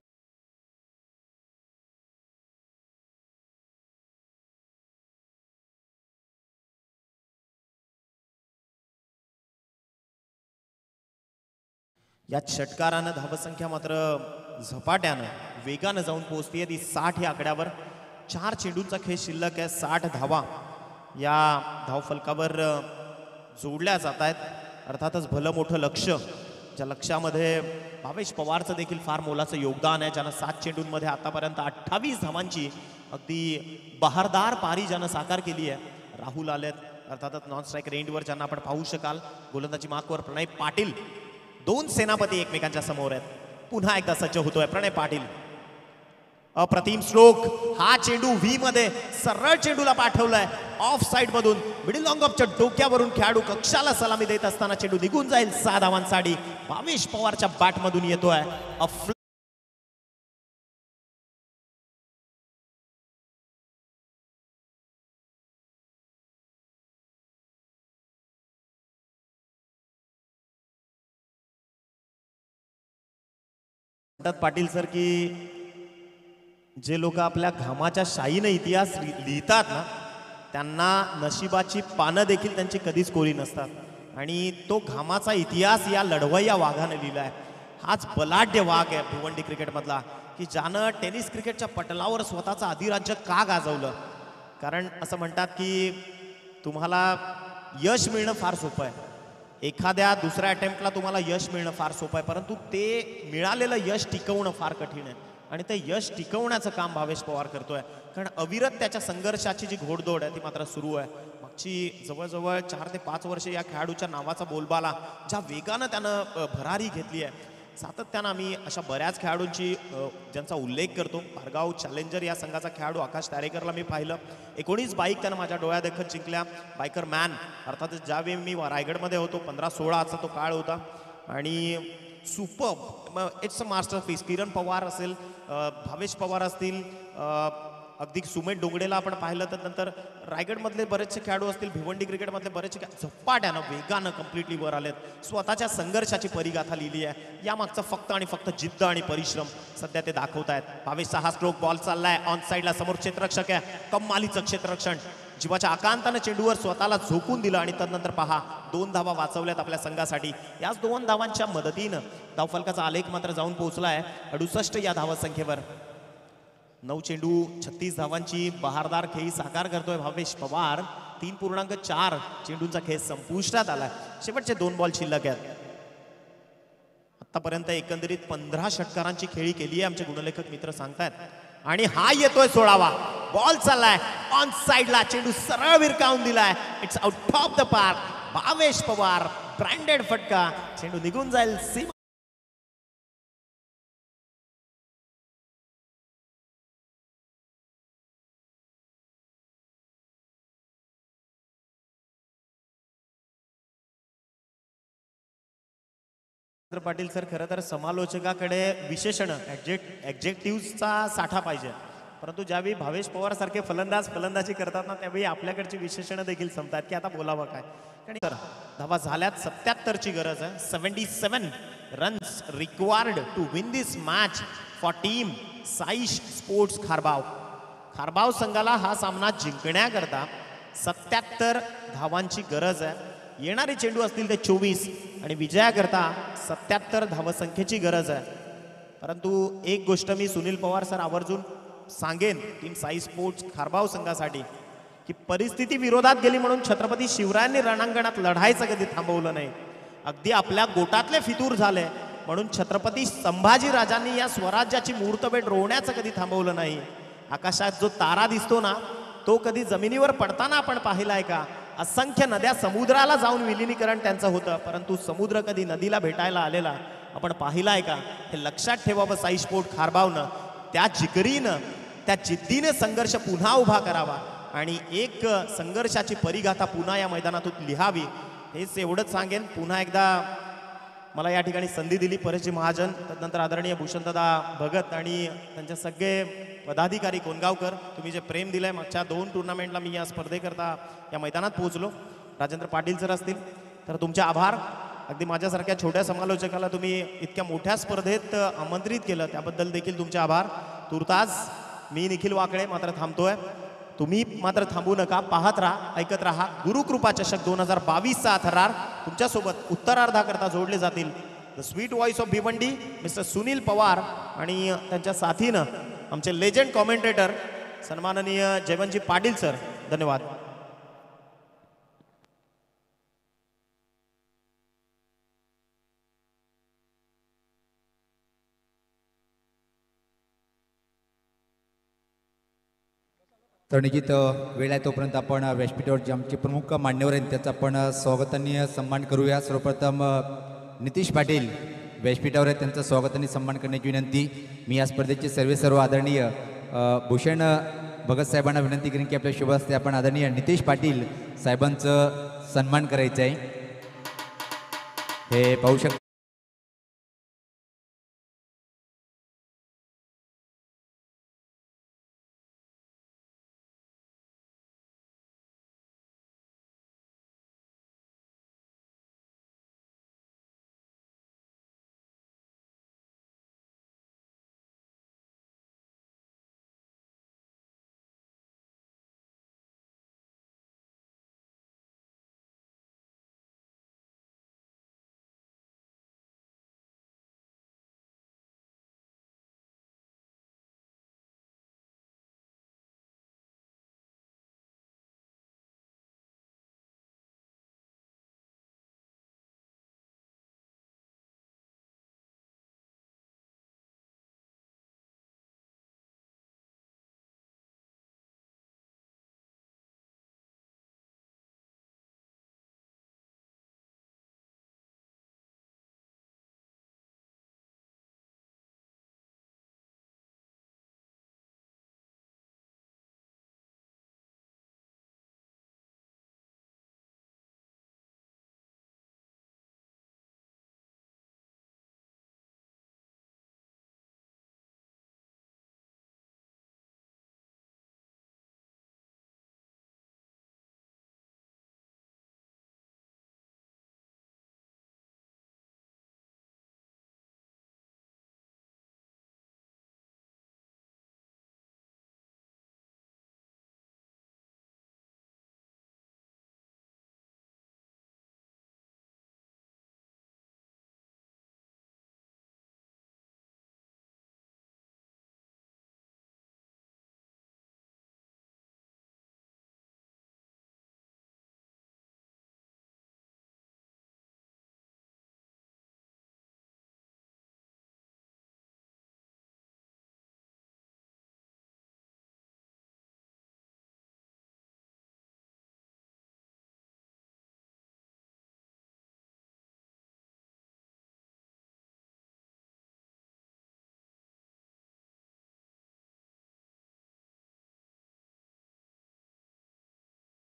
या षटकारानं धावसंख्या मात्र झपाट्यानं वेगानं जाऊन पोहोचतीये ती 60 या आकड्यावर. 4 चेंडूंचा खेळ शिल्लक आहे. 60 धावा या धावफलकावर जोडल्या जात आहेत. अर्थातच भलं मोठं लक्ष, ज्या लक्षामध्ये भावेश पवारचं देखील फार मोलाचं योगदान आहे. ज्यानं 7 चेंडूंमध्ये आतापर्यंत 28 धावांची अगदी बहारदार पारी ज्यानं साकार केली आहे. राहुल आलेत अर्थातच नॉन स्ट्रायकर एंडवर, ज्यांना आपण पाहू शकाल. गोलंदाजी मार्कवर प्रणय पाटील. 2 सेनापती एकमेकांच्या समोर आहेत. पुन्हा एकदा सज्ज होतोय प्रणय पाटील. अप्रतिम स्ट्रोक. हा चेंडू व्ही मध्ये सरळ चेंडूला पाठवलाय ऑफ साइड मधून. मिडल लॉंग ऑफच्या डोक्यावरून खेळाडू कक्षाला सलामी देत असताना चेंडू निघून जाईल 6 धावांसाठी. भावेश पवारच्या बॅट मधून येतोय. पाटील सर की जे लोक आपल्या घामाच्या शाईने इतिहास लिहितात ना, त्यांना नशिबाची पानं देखील त्यांची कधीच कोरी नसतात. आणि तो घामाचा इतिहास या लढवय्या वाघाने लिहिलाय. हाच बलाढ्य वाघ आहे भिवंडी क्रिकेटमधला की ज्यानं टेनिस क्रिकेटच्या पटलावर स्वतःचं अधिराज्य का गाजवलं. कारण असं म्हणतात की तुम्हाला यश मिळणं फार सोपं आहे. एखाद्या दुसऱ्या अटेम्प्टला तुम्हाला यश मिळणं फार सोपं आहे, परंतु ते मिळालेलं यश टिकवणं फार कठीण आहे. आणि ते यश टिकवण्याचं काम भावेश पवार करतोय. कारण अविरत त्याच्या संघर्षाची जी घोडदौड आहे ती मात्र सुरू आहे. मागची जवळजवळ 4 ते 5 वर्षे या खेळाडूच्या नावाचा बोलबाला ज्या वेगानं त्यानं भरारी घेतली आहे. सातत्यानं आम्ही अशा बऱ्याच खेळाडूंची ज्यांचा उल्लेख करतो. पारगाव चॅलेंजर या संघाचा खेळाडू आकाश तारेकरला मी पाहिलं. 19 बाईक त्यानं माझ्या डोळ्यादेखत जिंकल्या. बायकर मॅन अर्थातच ज्यावेळी मी रायगडमध्ये होतो 15-16 तो काळ होता. आणि सुपर इट्स अ मास्टरपीस. किरण पवार असेल, भावेश पवार असतील, अगदी सुमेध डोंगडेला आपण पाहिलं तर नंतर रायगडमधले बरेचसे खेळाडू असतील, भिवंडी क्रिकेटमधले बरेचसे झपाट्यानं वेगानं कम्प्लिटली वर आलेत. स्वतःच्या संघर्षाची परिगाथा लिहिली आहे. यामागचं फक्त आणि फक्त जिद्द आणि परिश्रम सध्या ते दाखवत आहेत. भावेशचा हा स्ट्रोक बॉल चाललाय ऑन साईडला. समोर क्षेत्ररक्षक आहे, कमालीचं क्षेत्ररक्षण. जीवाच्या आकांतानं चेंडूवर स्वतःला झोकून दिलं आणि तदनंतर पहा 2 धावा वाचवल्यात आपल्या संघासाठी. याच 2 धावांच्या मदतीनं धावफलकाचा आलेख मात्र जाऊन पोहोचलाय 68 या धावसंख्येवर. 9 चेंडू 36 धावांची बहारदार खेळी साकार करतोय भावेश पवार. 3.4 चेंडूंचा खेळ संपुष्टात आलाय. शेवटचे 2 बॉल शिल्लक आहेत. आतापर्यंत एकंदरीत 15 षटकारांची खेळी केली आहे आमचे गुणलेखक मित्र सांगतायत. आणि हा येतोय 16वा बॉल चाललाय ऑन साइडला. चेंडू सरळ विरकावून दिलाय. It's out of the park. Bhavesh Pawar branded फटका. चेंडू निघून जाईल सीमा. पाटील सर, खरं तर समालोचकाकडे विशेषण ॲडजेक्टिव्हचा साठा पाहिजे, परंतु ज्यावेळी भावेश पवार सारखे फलंदाजी करतात ना, त्यावेळी आपल्याकडची विशेषणं देखील संपतात की आता बोलावं काय. तर धावा झाल्यात 77ची गरज आहे. 77 runs required to win this match for team Sai sports Kharbav. Kharbav संघाला हा सामना जिंकण्याकरता 77 धावांची गरज आहे. येणारे चेंडू असतील ते 24 आणि विजयाकरता 77 धावसंख्येची गरज आहे. परंतु एक गोष्ट मी सुनील पवार सर आवर्जून सांगेन टीम साई स्पोर्ट्स खारबाव संघासाठी की परिस्थिती विरोधात गेली म्हणून छत्रपती शिवरायांनी रणांगणात लढायचं कधी थांबवलं नाही. अगदी आपल्या गोटातले फितूर झाले म्हणून छत्रपती संभाजी राजांनी या स्वराज्याची मुहूर्तमेढ रोवण्याचं कधी थांबवलं नाही. आकाशात जो तारा दिसतो ना, तो कधी जमिनीवर पडताना आपण पाहिलाय का? असंख्य नद्या समुद्राला जाऊन विलिनीकरण त्यांचं होतं, परंतु समुद्र कधी नदीला भेटायला आलेला आपण पाहिलाय का? हे लक्षात ठेवावं साई स्पोर्ट खारबावनं. त्या जिगरीनं, त्या जिद्दीने संघर्ष पुन्हा उभा करावा आणि एक संघर्षाची परिगाथा पुन्हा या मैदानातून लिहावी. हेच एवढंच सांगेन. पुन्हा एकदा मला या ठिकाणी संधी दिली परेशजी महाजन, त्यानंतर आदरणीय भूषणदादा भगत आणि त्यांचे सगळे पदाधिकारी कोणगावकर, तुम्ही जे प्रेम दिलंय मागच्या 2 टुर्नामेंटला मी या स्पर्धेकरता या मैदानात पोहोचलो. राजेंद्र पाटील सर असतील तर तुमचे आभार. अगदी माझ्यासारख्या छोट्या समालोचकाला तुम्ही इतक्या मोठ्या स्पर्धेत आमंत्रित केलं त्याबद्दल देखील तुमचे आभार. तुर्तास मी निखिल वाकळे मात्र थांबतोय. तुम्ही मात्र थांबू नका, पाहत राहा, ऐकत राहा. गुरुकृपा चषक 2022चा थरार तुमच्यासोबत उत्तरार्धाकरता जोडले जातील. The sweet voice of Bhiwandi mister Sunil Pawar आणि त्यांच्या साथीनं आमचे लेजंड कॉमेंटेटर सन्माननीय जयवंतजी पाटील सर. धन्यवाद.
तर निश्चित वेळ आहे तोपर्यंत आपण व्यासपीठावर जे आमचे प्रमुख मान्यवर आहेत त्याचा आपण स्वागताने सन्मान करूया. सर्वप्रथम नितीश पाटील व्यासपीठावर आहेत, त्यांचं स्वागताने सन्मान करण्याची विनंती. मी या स्पर्धेचे सर्व आदरणीय भूषण भगत साहेबांना विनंती करेन की आपल्या शुभ हस्ते आपण आदरणीय नितीश पाटील साहेबांचं सन्मान करायचं आहे. हे पाहू शकता.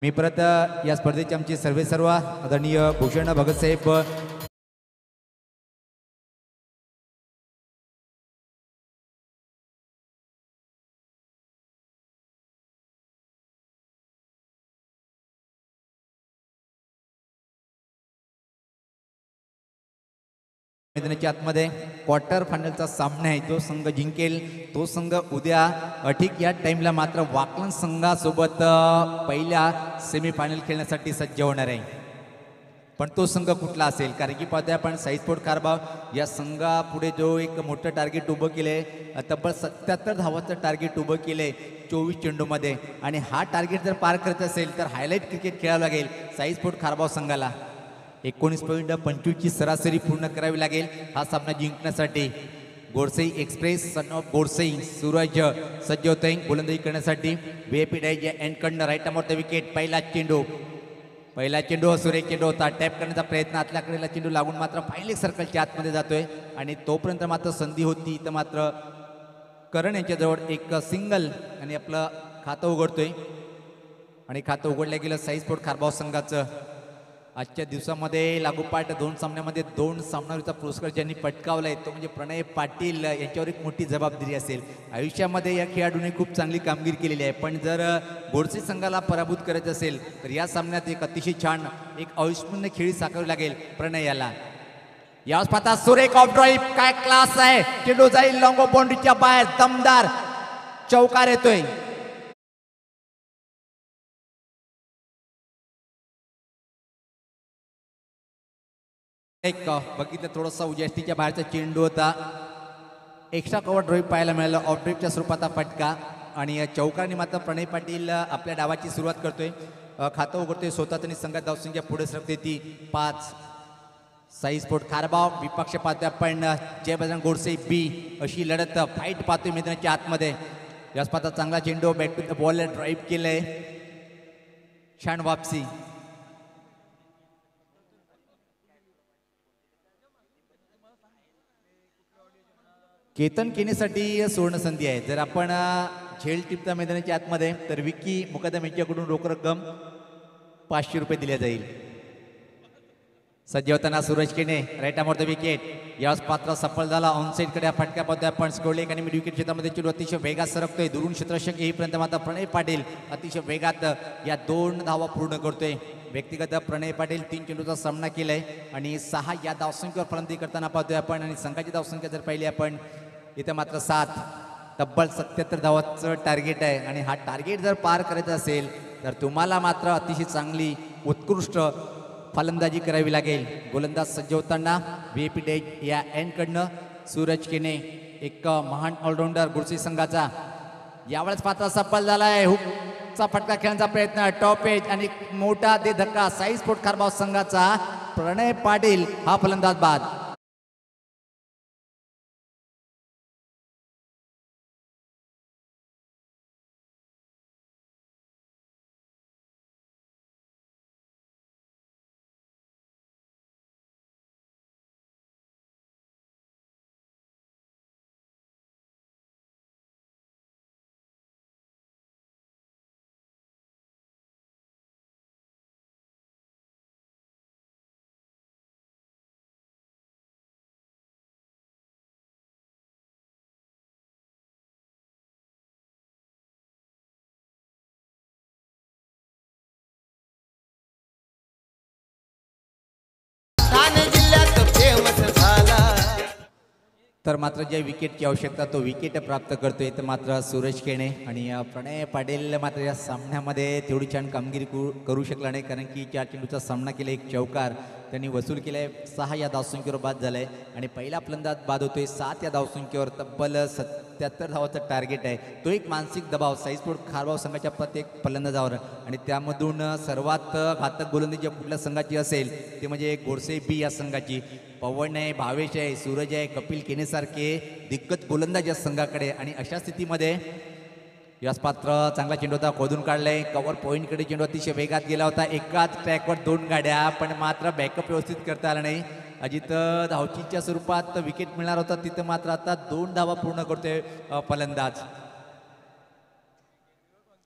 मी परत या स्पर्धेचे आमचे सर्व आदरणीय भूषण भगतसाहेब मैदानाच्या आतमध्ये क्वार्टर फायनलचा सामना आहे. जो संघ जिंकेल तो संघ उद्या ठीक या टाइमला मात्र वाकलन संघासोबत पहिल्या सेमीफायनल खेळण्यासाठी सज्ज होणार आहे. पण तो संघ कुठला असेल, कारण की पाहतोय आपण साई स्पोर्ट कारभार या संघापुढे जो एक मोठं टार्गेट उभं केलंय, तब्बल 77 धावाचं टार्गेट उभं केलंय 24 चेंडूमध्ये. आणि हा टार्गेट जर पार करत असेल तर हायलाईट क्रिकेट खेळावं लागेल साई स्पोर्ट कारभार संघाला. 19.25 ची सरासरी पूर्ण करावी लागेल हा सामना जिंकण्यासाठी. गोडसई एक्सप्रेस सन ऑफ गोडसई सूरज सज्ज होत आहे गोलंदाजी करण्यासाठी. VIP डायज या एंडकडनं राईट अमोर द विकेट. पहिला चेंडू सुरेख चेंडू होता. टॅप करण्याचा प्रयत्न, आतल्याकडेला चेंडू लागून मात्र फायनल सर्कलच्या आतमध्ये जातोय. आणि तोपर्यंत मात्र संधी होती तर मात्र करण यांच्याजवळ एक सिंगल आणि आपलं खातं उघडतोय. आणि खातं उघडलं गेलं साई स्पोर्ट कारभार संघाचं. आजच्या दिवसामध्ये लागोपाठ 2 सामन्यामध्ये 2 सामनावीचा पुरस्कार ज्यांनी पटकावला आहे तो म्हणजे प्रणय पाटील यांच्यावर एक मोठी जबाबदारी असेल. आयुष्यामध्ये या खेळाडूने खूप चांगली कामगिरी केलेली आहे, पण जर गोडसे संघाला पराभूत करायचं असेल तर या सामन्यात एक अतिशय छान एक अविस्मरणीय खेळी साकारावी लागेल प्रणयाला. यावेळेस पाहता सुरेख ऑफ ड्राईव्ह, काय क्लास आहे. चेंडू जाईल लॉंग बाउंड्रीच्या बाहेर, दमदार चौकार येतोय. एक बघितलं थोडासा उजास्तीच्या बाहेरचा चेंडू होता. एक्स्ट्रा कव्हर ड्राईव्ह पाहायला मिळालं, ऑफ ड्राईव्हच्या स्वरूपाचा फटका. आणि चौकाने मात्र प्रणय पाटील आपल्या डावाची सुरुवात करतोय, खातं उघडतोय स्वतः आणि संघात धावसंख्या पुढे सरकते ती 5. साई स्पोर्ट कारभार विपक्ष पाहतोय आपण जय बजरंग गोडसे बी. अशी लढत फाईट पाहतोय मैदानाच्या आतमध्ये. याच पाहता चांगला चेंडू back to the ball drive केलंय, छान वापसी. केतन केनेसाठी सुवर्ण संधी आहे. जर आपण झेल टिपता मैदानाच्या आतमध्ये तर विकी मुकदम यांच्याकडून रोख रक्कम 500 रुपये दिल्या जाईल. सज्ज होताना सूरज केने राईट अमोर द विकेट. याच पात्र सफल झाला. ऑनसाईड कडे फटका पाहतोय आपण. स्कोरलेक आणि मिड विकेट क्षेत्रामध्ये चेंडू अतिशय वेगात सरकतोय. दुरून क्षेत्ररक्षक येईपर्यंत मात्र प्रणय पाटील अतिशय वेगात या 2 धावा पूर्ण करतोय. व्यक्तिगत प्रणय पाटील 3 चेंडूचा सामना केलाय आणि 6 या धावसंख्येवर फलंदाजी करताना पाहतोय आपण. आणि संघाची धावसंख्या जर पाहिली आपण इथं मात्र 7, तब्बल 77 धावाचं टार्गेट आहे. आणि हा टार्गेट जर पार करायचा असेल तर तुम्हाला मात्र अतिशय चांगली उत्कृष्ट फलंदाजी करावी लागेल. गोलंदाज सज्ज होताना VIP डायज या एंडकडनं सूरज केने, एक महान ऑलराऊंडर गुडसी संघाचा. यावेळेस पात्र सफल झालाय. हुकचा फटका खेळण्याचा प्रयत्न, टॉप एज आणि मोठा दे धक्का साई स्पोर्ट कारभार संघाचा. प्रणय पाटील हा फलंदाज बाद. तर मात्र ज्या विकेटची आवश्यकता तो विकेट प्राप्त करतोय तर मात्र सूरज केणे. आणि प्रणय पाटील मात्र या सामन्यामध्ये तेवढी छान कामगिरी करू शकला नाही, कारण की 4 चेंडूचा सामना केला, एक चौकार त्यांनी वसूल केलाय. 6 या धावसंख्येवर बाद झालाय आणि पहिला फलंदाज बाद होतोय 7 या धावसंख्येवर. तब्बल 77 धावाचं टार्गेट आहे. तो एक मानसिक दबाव साई स्पोर्ट कारभार संघाच्या प्रत्येक फलंदाजावर. आणि त्यामधून सर्वात घातक गोलंदाजी कुठल्या संघाची असेल ते म्हणजे गोडसे बी या संघाची. पवन आहे, भावेश आहे, सूरज आहे, कपिल केनेसारखे दिग्गज गोलंदाज या संघाकडे. आणि अशा स्थितीमध्ये यास पात्र चांगला चेंडू होता, खोदून काढलाय. कव्हर पॉईंटकडे चेंडू अतिशय वेगात गेला होता. एकाच ट्रॅकवर 2 गाड्या, पण मात्र बॅकअप व्यवस्थित करता आला नाही. अजित धावचीच्या स्वरूपात विकेट मिळणार होता, तिथं मात्र आता 2 धावा पूर्ण करतोय फलंदाज.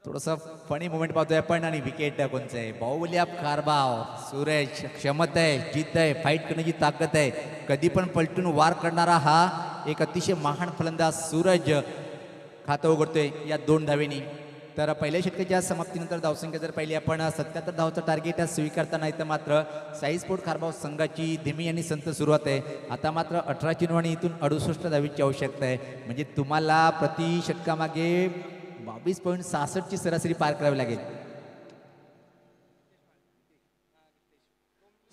थोडंसं फनी मोमेंट पाहतोय आपण आणि विकेट कोणचं आहे बाहुबली ऑफ कारभाव सूरज क्षमता आहे जिद्द आहे फाईट करण्याची ताकद आहे कधी पण पलटून वार करणारा हा एक अतिशय महान फलंदाज सूरज खातं उघडतोय या 2 धावेनी तर पहिल्या षटकाच्या समाप्तीनंतर धावसंख्या जर पाहिली आपण 77 धावचं टार्गेट स्वीकारताना इथं मात्र साई स्पोर्ट खारबाव संघाची धीमी आणि संत सुरुवात आहे आता मात्र 18 चेंडू आणि इथून 68 धावीची आवश्यकता आहे म्हणजे तुम्हाला प्रति षटकामागे 22.66 ची सरासरी पार करावी लागेल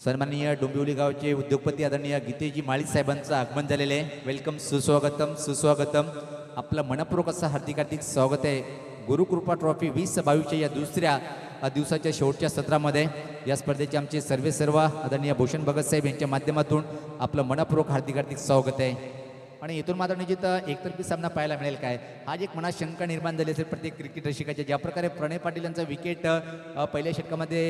सन्माननीय डोंबिवली गावचे उद्योगपती आदरणीय गीतेजी माळी साहेबांचं आगमन झालेलं आहे वेलकम सुस्वागतम सुस्वागतम आपलं मनपूर्वक असं हार्दिक स्वागत आहे गुरुकृपा ट्रॉफी 2022च्या या दुसऱ्या दिवसाच्या शेवटच्या सत्रामध्ये या स्पर्धेचे आमचे सर्व आदरणीय भूषण भगत साहेब यांच्या माध्यमातून आपलं मनपूर्वक हार्दिक स्वागत आहे आणि इथून मात्र निश्चित एकतर्फी सामना पाहायला मिळेल काय आज एक मनात शंका निर्माण झाली असेल प्रत्येक क्रिकेट रसिकाच्या ज्या प्रकारे प्रणय पाटील यांचा विकेट पहिल्या षटकामध्ये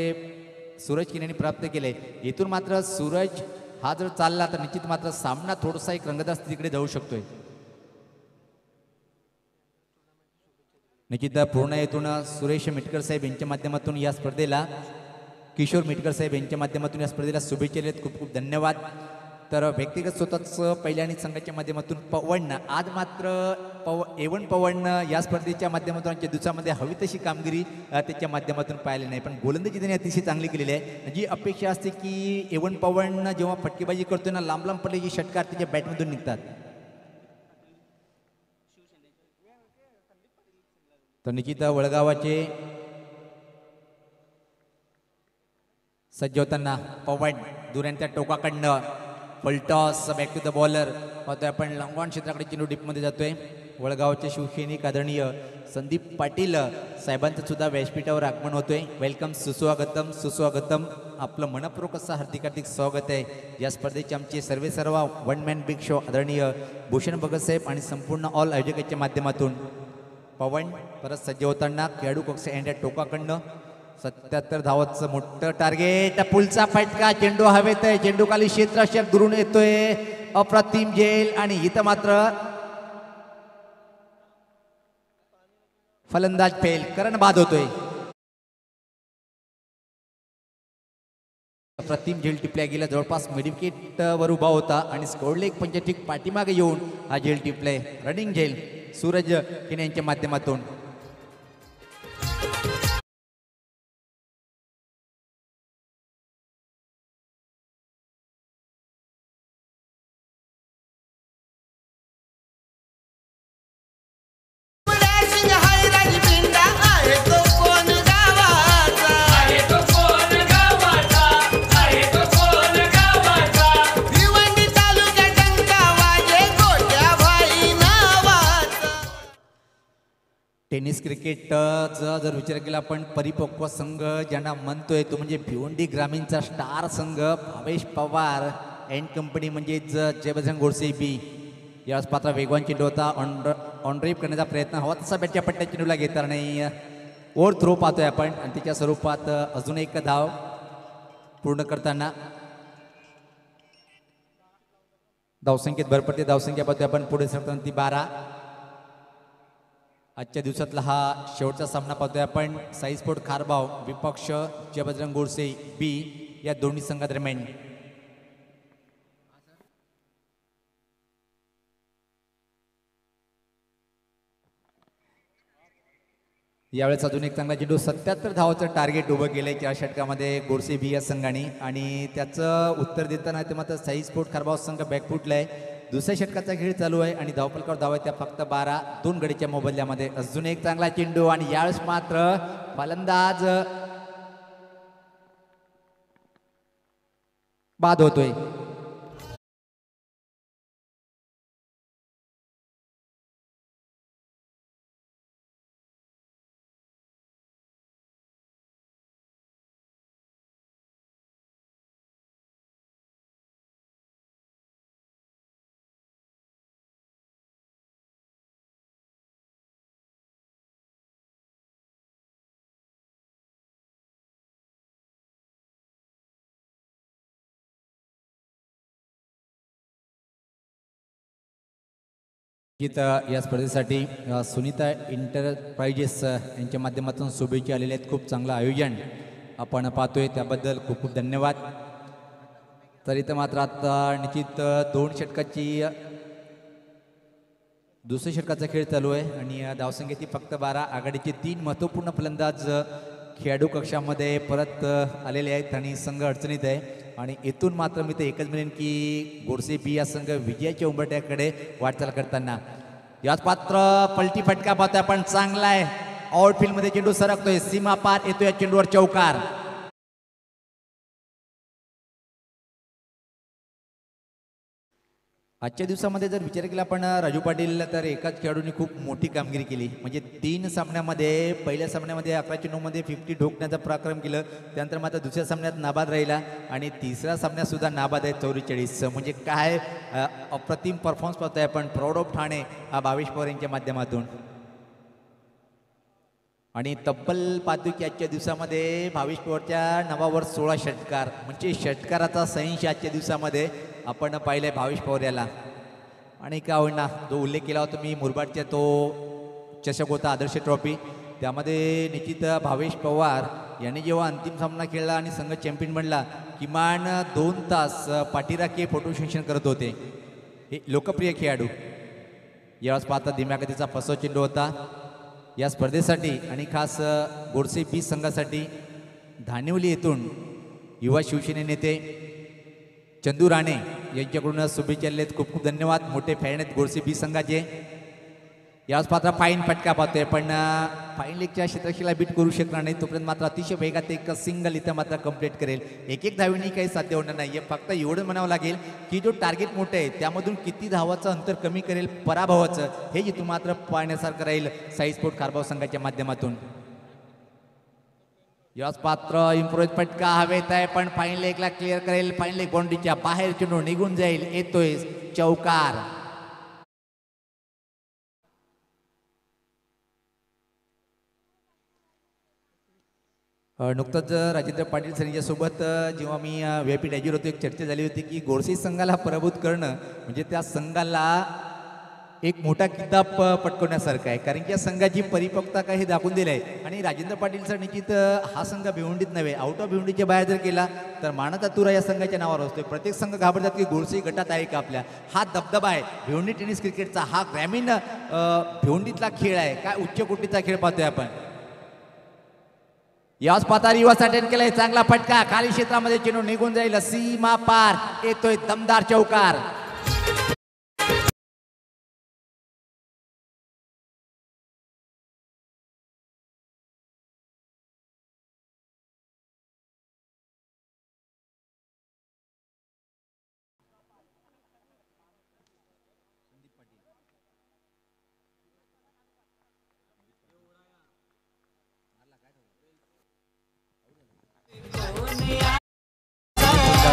सूरज किन्याने प्राप्त केले इथून मात्र सूरज हा जर चालला तर निश्चित मात्र सामना थोडासा एक रंगतदार स्थितीकडे जाऊ शकतोय निश्चित पूर्ण येथून सुरेश मिटकर साहेब यांच्या माध्यमातून या स्पर्धेला किशोर मिटकर साहेब यांच्या माध्यमातून या स्पर्धेला शुभेच्छा दिलेत खूप खूप धन्यवाद तर व्यक्तिगत स्वतःच पहिल्या आणि संघाच्या माध्यमातून पवन आज मात्र एवन पवन या स्पर्धेच्या माध्यमातून आजच्या दिवसामध्ये हवी तशी कामगिरी त्याच्या माध्यमातून पाहिली नाही पण गोलंदाजी त्यांनी अतिशय चांगली केलेली आहे जी अपेक्षा असते की एवन पवन जेव्हा फटकेबाजी करतोय ना लांब लांब पडलेली षटकार त्याच्या बॅटमधून निघतात तर निश्चित वळगावाचे सज्ज होताना पवन दुऱ्यांच्या टोकाकडनं फलटॉस बॅक टू द बॉलर पाहतोय आपण लॉंगॉन क्षेत्राकडे चेंडू डीपमध्ये जातोय वळगावचे शिवसैनिक आदरणीय संदीप पाटील साहेबांचं सुद्धा व्यासपीठावर आगमन होतोय वेलकम सुस्वागतम सुस्वागतम आपलं मनपूर्वक असं हार्दिक स्वागत आहे या स्पर्धेचे आमचे सर्व 1 मॅन बिग शो आदरणीय भूषण भगत साहेब आणि संपूर्ण ऑल आयोजकाच्या माध्यमातून पवन परत सज्ज होताना खेळाडू कक्ष यांच्या टोकाकडनं 77 धावाचं मोठं टार्गेट पुलचा फटका चेंडू हवेत आहे चेंडू खाली क्षेत्ररक्षक दुरून येतोय अप्रतिम झेल आणि इथं मात्र फलंदाज फेल करण बाद होतोय अप्रतिम झेल टिपल्या गेला जवळपास मिडविकेट वर उभा होता आणि स्कोरले एक पंचटिक पाठीमागे येऊन हा झेल टिपलाय रनिंग झेल सूरज किन्या यांच्या माध्यमातून टेनिस क्रिकेटचा जर विचार केला आपण परिपक्व संघ ज्यांना म्हणतोय तो म्हणजे भिवंडी ग्रामीणचा स्टार संघ भावेश पवार अँड कंपनी म्हणजेच जयबजरंग गोडसे बी याच पात्र वेगवान चेंडू होता ऑनड्राईव्ह करण्याचा प्रयत्न हवा तसा बॅटच्या पट्ट्या चेंडूला घेता नाही ओव्हर थ्रो पाहतोय आपण आणि त्याच्या स्वरूपात अजून एक धाव पूर्ण करताना धावसंख्येत भर पडते धावसंख्या पाहतोय आपण पुढे सरताना ती 12 आजच्या दिवसातला हा शेवटचा सामना पाहतोय आपण साई स्पोर्ट खारबाव विपक्ष जयबजरंग गोडसे बी या दोन्ही संघादरम्यान यावेळेस अजून एक चांगला चेंडू 77 धावाचं टार्गेट उभं केलंय 4 षटकामध्ये गोडसे बी या संघाने आणि त्याचं उत्तर देताना ते मात्र साई स्पोर्ट खारबाव संघ बॅकफुटला आहे दुसऱ्या षटकाचा खेळ चालू आहे आणि धावफलकावर धावा त्या फक्त 12 2 गडीच्या मोबदल्यामध्ये अजून एक चांगला चेंडू आणि यावेळेस मात्र फलंदाज बाद होतोय निश्चित या स्पर्धेसाठी सुनीता एंटरप्राइजेस यांच्या माध्यमातून शुभेच्छा आलेल्या आहेत. खूप चांगलं आयोजन आपण पाहतोय, त्याबद्दल खूप खूप धन्यवाद. तर इथं मात्र आता निश्चित 2 षटकाची दुसऱ्या षटकाचा खेळ चालू आहे आणि धावसंख्येची फक्त 12. आघाडीचे 3 महत्त्वपूर्ण फलंदाज खेळाडू कक्षामध्ये परत आलेले आहेत आणि संघ अडचणीत आहे. आणि इथून मात्र मी तर एकच म्हणेन की गोडसे बी या संघ विजयाच्या उंबरठ्याकडे वाटचाल करताना. याच पात्र पलटी फटका पाहतोय आपण, चांगला आहे. आउटफील्डमध्ये चेंडू सरकतोय, सीमा पार येतोय या चेंडूवर चौकार. आजच्या दिवसामध्ये जर विचार केला आपण राजू पाटील, तर एकाच खेळाडूंनी खूप मोठी कामगिरी केली. म्हणजे 3 सामन्यामध्ये, पहिल्या सामन्यामध्ये 11 मध्ये 50 ठोकण्याचा पराक्रम केलं, त्यानंतर मात्र दुसऱ्या सामन्यात नाबाद राहिला आणि तिसऱ्या सामन्यात सुद्धा नाबाद आहे 44. म्हणजे काय अप्रतिम परफॉर्मन्स पाहतोय आपण. प्राऊड ऑफ ठाणे हा भावेश पवार यांच्या माध्यमातून. आणि तब्बल पाहतो की आजच्या दिवसामध्ये भावेश पवारच्या नावावर 16 षटकार, म्हणजे षटकाराचा सहिंश आजच्या दिवसामध्ये आपण पाहिलंय भावेश पवार याला. आणि काय होईना, जो उल्लेख केला होता मी मुरबाडच्या, तो चषक होता आदर्श ट्रॉफी, त्यामध्ये निश्चित भावेश पवार यांनी जेव्हा अंतिम सामना खेळला आणि संघ चॅम्पियन बनला, किमान 2 तास पाठीराखे फोटो सेशन करत होते हे लोकप्रिय खेळाडू. यावेळेस पाहता दिम्यागतीचा फसव चेंडू होता या स्पर्धेसाठी आणि खास गोडसे बी संघासाठी. धानिवली येथून युवा शिवसेने नेते चंदू राणे यांच्याकडून शुभेच्छा आहेत. खूप खूप धन्यवाद. मोठे फॅन आहेत गोडसे बी संघाचे. याच पात्र फाईन फटका पाहतोय पण फाईन लेगच्या क्षेत्रशीला बीट करू शकणार नाही, तोपर्यंत मात्र अतिशय वेगात एक सिंगल इथं मात्र कंप्लीट करेल. एक धावीने काही साध्य होणार नाही. फक्त एवढं म्हणावं लागेल की जो टार्गेट मोठं आहे त्यामधून किती धावाचं अंतर कमी करेल पराभवाचं, हे जिथून मात्र पाहण्यासारखं राहील साई स्पोर्ट खारबाव संघाच्या माध्यमातून. याच पात्र इम्प्रोज फटका हवेत आहे पण फाईन लेगला क्लिअर करेल. फाईन लेग बाउंड्रीच्या बाहेर चेंडू निघून जाईल, येतोय चौकार. नुकतंच राजेंद्र पाटील सर यांच्यासोबत जेव्हा मी व्हीआयपी डॅजर होतो, एक चर्चा झाली होती की गोडसे संघाला पराभूत करणं म्हणजे त्या संघाला एक मोठा किताब पटकवण्यासारखं आहे, कारण की या संघाची परिपक्वता काय हे दाखवून दिलं आहे. आणि राजेंद्र पाटील सर निश्चित हा संघ भिवंडीत नव्हे, आउट ऑफ भिवंडीच्या बाहेर जर केला तर मानाचा तुरा या संघाच्या नावावर असतो. प्रत्येक संघ घाबरतात की गोडसे गटात आहे का आपल्या. हा दबदबा आहे भिवंडी टेनिस क्रिकेटचा. हा ग्रामीण भिवंडीतला खेळ आहे, काय उच्च कोटीचा खेळ पाहतोय आपण. याच पातार युवाचा अटेंड केलाय, चांगला फटका खाली क्षेत्रामध्ये चेंडू निघून जाईल, सीमा पार येतोय दमदार चौकार.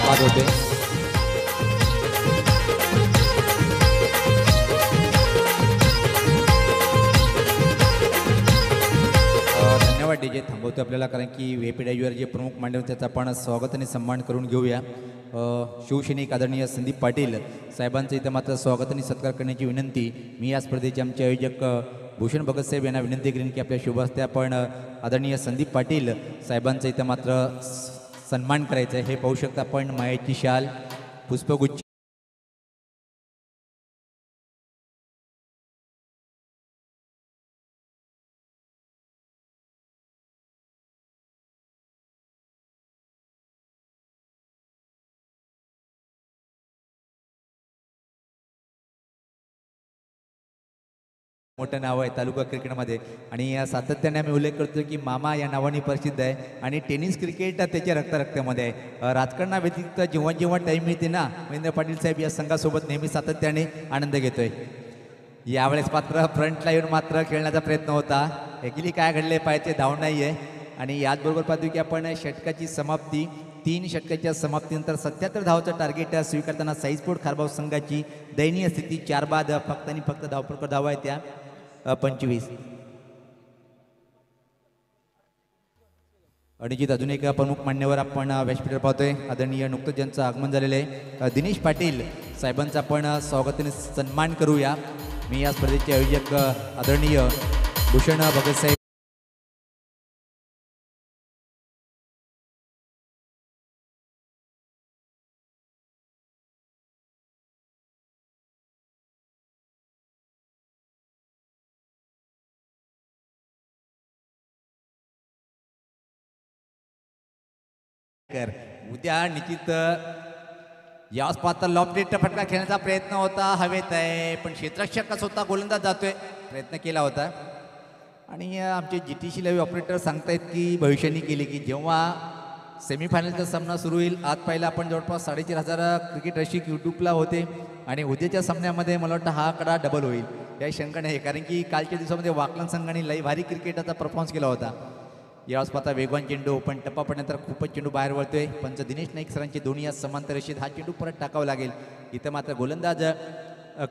बाद होते धन्यवाद डीजे. थांबवतो आपल्याला, कारण की व्हीआयपी डॅजवर जे प्रमुख मांडव त्याचा आपण स्वागत आणि सन्मान करून घेऊया. शिवसैनिक आदरणीय संदीप पाटील साहेबांचं इथं मात्र स्वागत आणि सत्कार करण्याची विनंती मी या स्पर्धेचे आमचे आयोजक भूषण भगत साहेब यांना विनंती करेन की आपल्या शुभ हस्ते आपण आदरणीय संदीप पाटील साहेबांचं इथं मात्र सन्मान करायचं आहे. हे पाहू शकता आपण, मायाची शाल, पुष्पगुच्छ. मोठं नाव आहे तालुका क्रिकेटमध्ये आणि सातत्याने आम्ही उल्लेख करतो की मामा या नावाने प्रसिद्ध आहे आणि टेनिस क्रिकेट त्याच्या रक्तामध्ये आहे. राजकारणाव्यतिरिक्त जेव्हा जेव्हा टाईम मिळते ना, महेंद्र पाटील साहेब या संघासोबत नेहमी सातत्याने आनंद घेतोय. यावेळेस मात्र फ्रंटला येऊन मात्र खेळण्याचा प्रयत्न होता. ॲक्च्युली काय घडले पाहिजे धाव नाही आहे. आणि याचबरोबर पाहतो की आपण षटकाची समाप्ती, 3 षटकाच्या समाप्तीनंतर 77 धावाचं टार्गेट स्वीकारताना साई स्पोर्ट खारबाव संघाची दयनीय स्थिती. 4 बाद फक्त आणि फक्त धावपकर धावा आहे त्या 25. अडीजीत अजून एक प्रमुख मान्यवर आपण व्यासपीठावर पाहतोय. आदरणीय नुकतंच ज्यांचं आगमन झालेलं आहे दिनेश पाटील साहेबांचा आपण स्वागत आणि सन्मान करूया. मी या स्पर्धेचे आयोजक आदरणीय भूषण भगतसाहेब उद्या निश्चित याच पात्र लॉबलेट फटका खेळण्याचा प्रयत्न होता हवेत आहे, पण क्षेत्ररक्षक स्वतः गोलंदाज जातोय, प्रयत्न केला होता. आणि आमचे GTC लाईव्ह ऑपरेटर सांगतायत की भविष्याने केली की जेव्हा सेमीफायनलचा सामना सुरू होईल, आज पहिला आपण जवळपास 4,500 क्रिकेट रसिक यूट्यूबला होते आणि उद्याच्या सामन्यामध्ये मला वाटतं हा आकडा डबल होईल या शंका नाही. कारण की कालच्या दिवसामध्ये वाकलन संघाने लई भारी क्रिकेटचा परफॉर्मन्स केला होता. यावेळेस पाहता वेगवान चेंडू, पण टप्पा पडल्यानंतर खूपच चेंडू बाहेर वळतोय. पंच दिनेश नाईक सरांची दोन्ही आज समांतर रेषेत हा चेंडू परत टाकावा लागेल. इथं मात्र गोलंदाज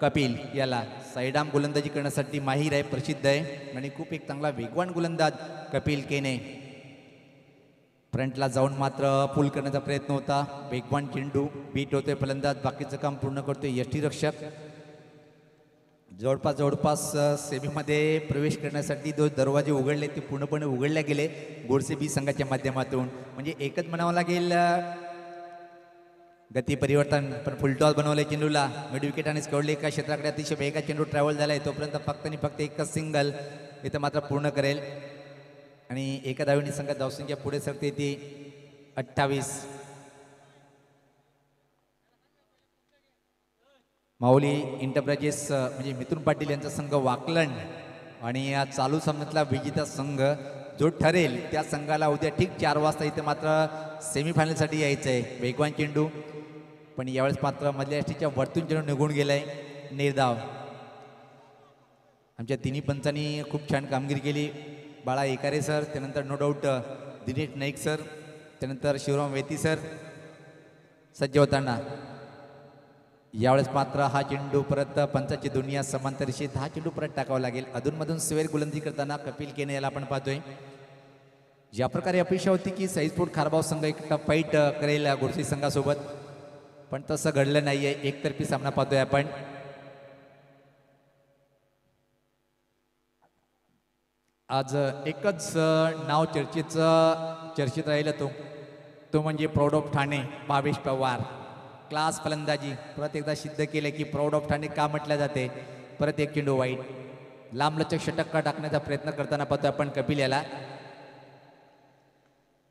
कपिल याला साईडाम गोलंदाजी करण्यासाठी माहीर आहे, प्रसिद्ध आहे आणि खूप एक चांगला वेगवान गोलंदाज कपिल केने. फ्रंटला जाऊन मात्र पुल करण्याचा प्रयत्न होता. वेगवान चेंडू बीट होतोय, फलंदाज बाकीचं काम पूर्ण करतोय. यष्टीरक्षक जवळपास सेमीमध्ये प्रवेश करण्यासाठी जो दरवाजे उघडले ते पूर्णपणे उघडले गेले गोडसे बी संघाच्या माध्यमातून. म्हणजे एकच म्हणावं लागेल गती परिवर्तन, पण फुलटॉस बनवले चेंडूला. मिड विकेट कवडले एका क्षेत्राकडे अतिशय वेगात चेंडू ट्रॅव्हल झालाय, तोपर्यंत फक्त आणि फक्त एकच सिंगल इथं मात्र पूर्ण करेल आणि एका धावेने संघात धावसंख्या पुढे सरते ती 28. माऊली इंटरप्राइजेस म्हणजे मिथुन पाटील यांचा संघ वाकलन आणि या चालू सामन्यातला विजेता संघ जो ठरेल त्या संघाला उद्या ठीक 4 वाजता इथे मात्र सेमीफायनलसाठी यायचं आहे. वेगवान चेंडू, पण यावेळेस मात्र मधल्या यष्टीच्या वरतून चेंडू निघून गेलाय, निर्धाव. आमच्या तिन्ही पंचांनी खूप छान कामगिरी केली. बाळा एकारे सर, त्यानंतर no doubt Dinesh Naik sir, त्यानंतर शिवराम वेती सर सज्ज होताना. यावेळेस मात्र हा चेंडू परत पंचाची दुनिया समांतर रेषेत हा चेंडू परत टाकावा लागेल. अधूनमधून सवेर गोलंदाजी करताना कपिल केने याला आपण पाहतोय. ज्या प्रकारे अपेक्षा होती की साईस्पोर्ट खारबाव संघ एक फाईट करेल गोडसे संघासोबत, पण तसं घडलं नाहीये. एकतर्फी सामना पाहतोय आपण. आज एकच नाव चर्चेत राहिलं तो म्हणजे proud of Thane Bhavesh Pawar. Class फलंदाजी परत एकदा सिद्ध केलं की प्राऊड ऑफ ठाणे का म्हटलं जाते. परत एक चेंडू वाईट, लांबलचक षटक टाकण्याचा प्रयत्न करताना पाहतोय आपण कपिल याला.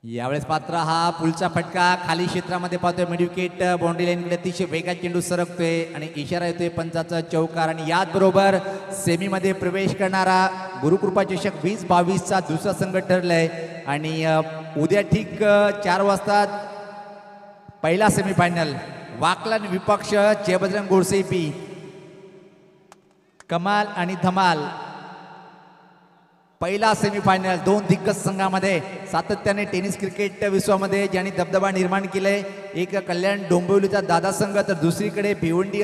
यावेळेस पात्र हा पुलचा फटका खाली क्षेत्रामध्ये पाहतोय. मिड विकेट बाउंड्री लाईनकडे अतिशय वेगात चेंडू सरकतोय आणि इशारा येतोय पंचाचा चौकार. आणि याचबरोबर सेमीमध्ये प्रवेश करणारा गुरुकृपा चषक 2022चा दुसरा संघ ठरलाय. आणि उद्या ठीक 4 वाजता पहिला सेमीफायनल वाकलन विपक्ष जयबजरंग गोडसे पी. कमाल आणि धमाल पहिला सेमीफायनल 2 दिग्गज संघामध्ये. सातत्याने टेनिस क्रिकेट विश्वामध्ये ज्यांनी दबदबा निर्माण केलाय, एक कल्याण डोंबिवलीचा दादा संघ तर दुसरीकडे भिवंडी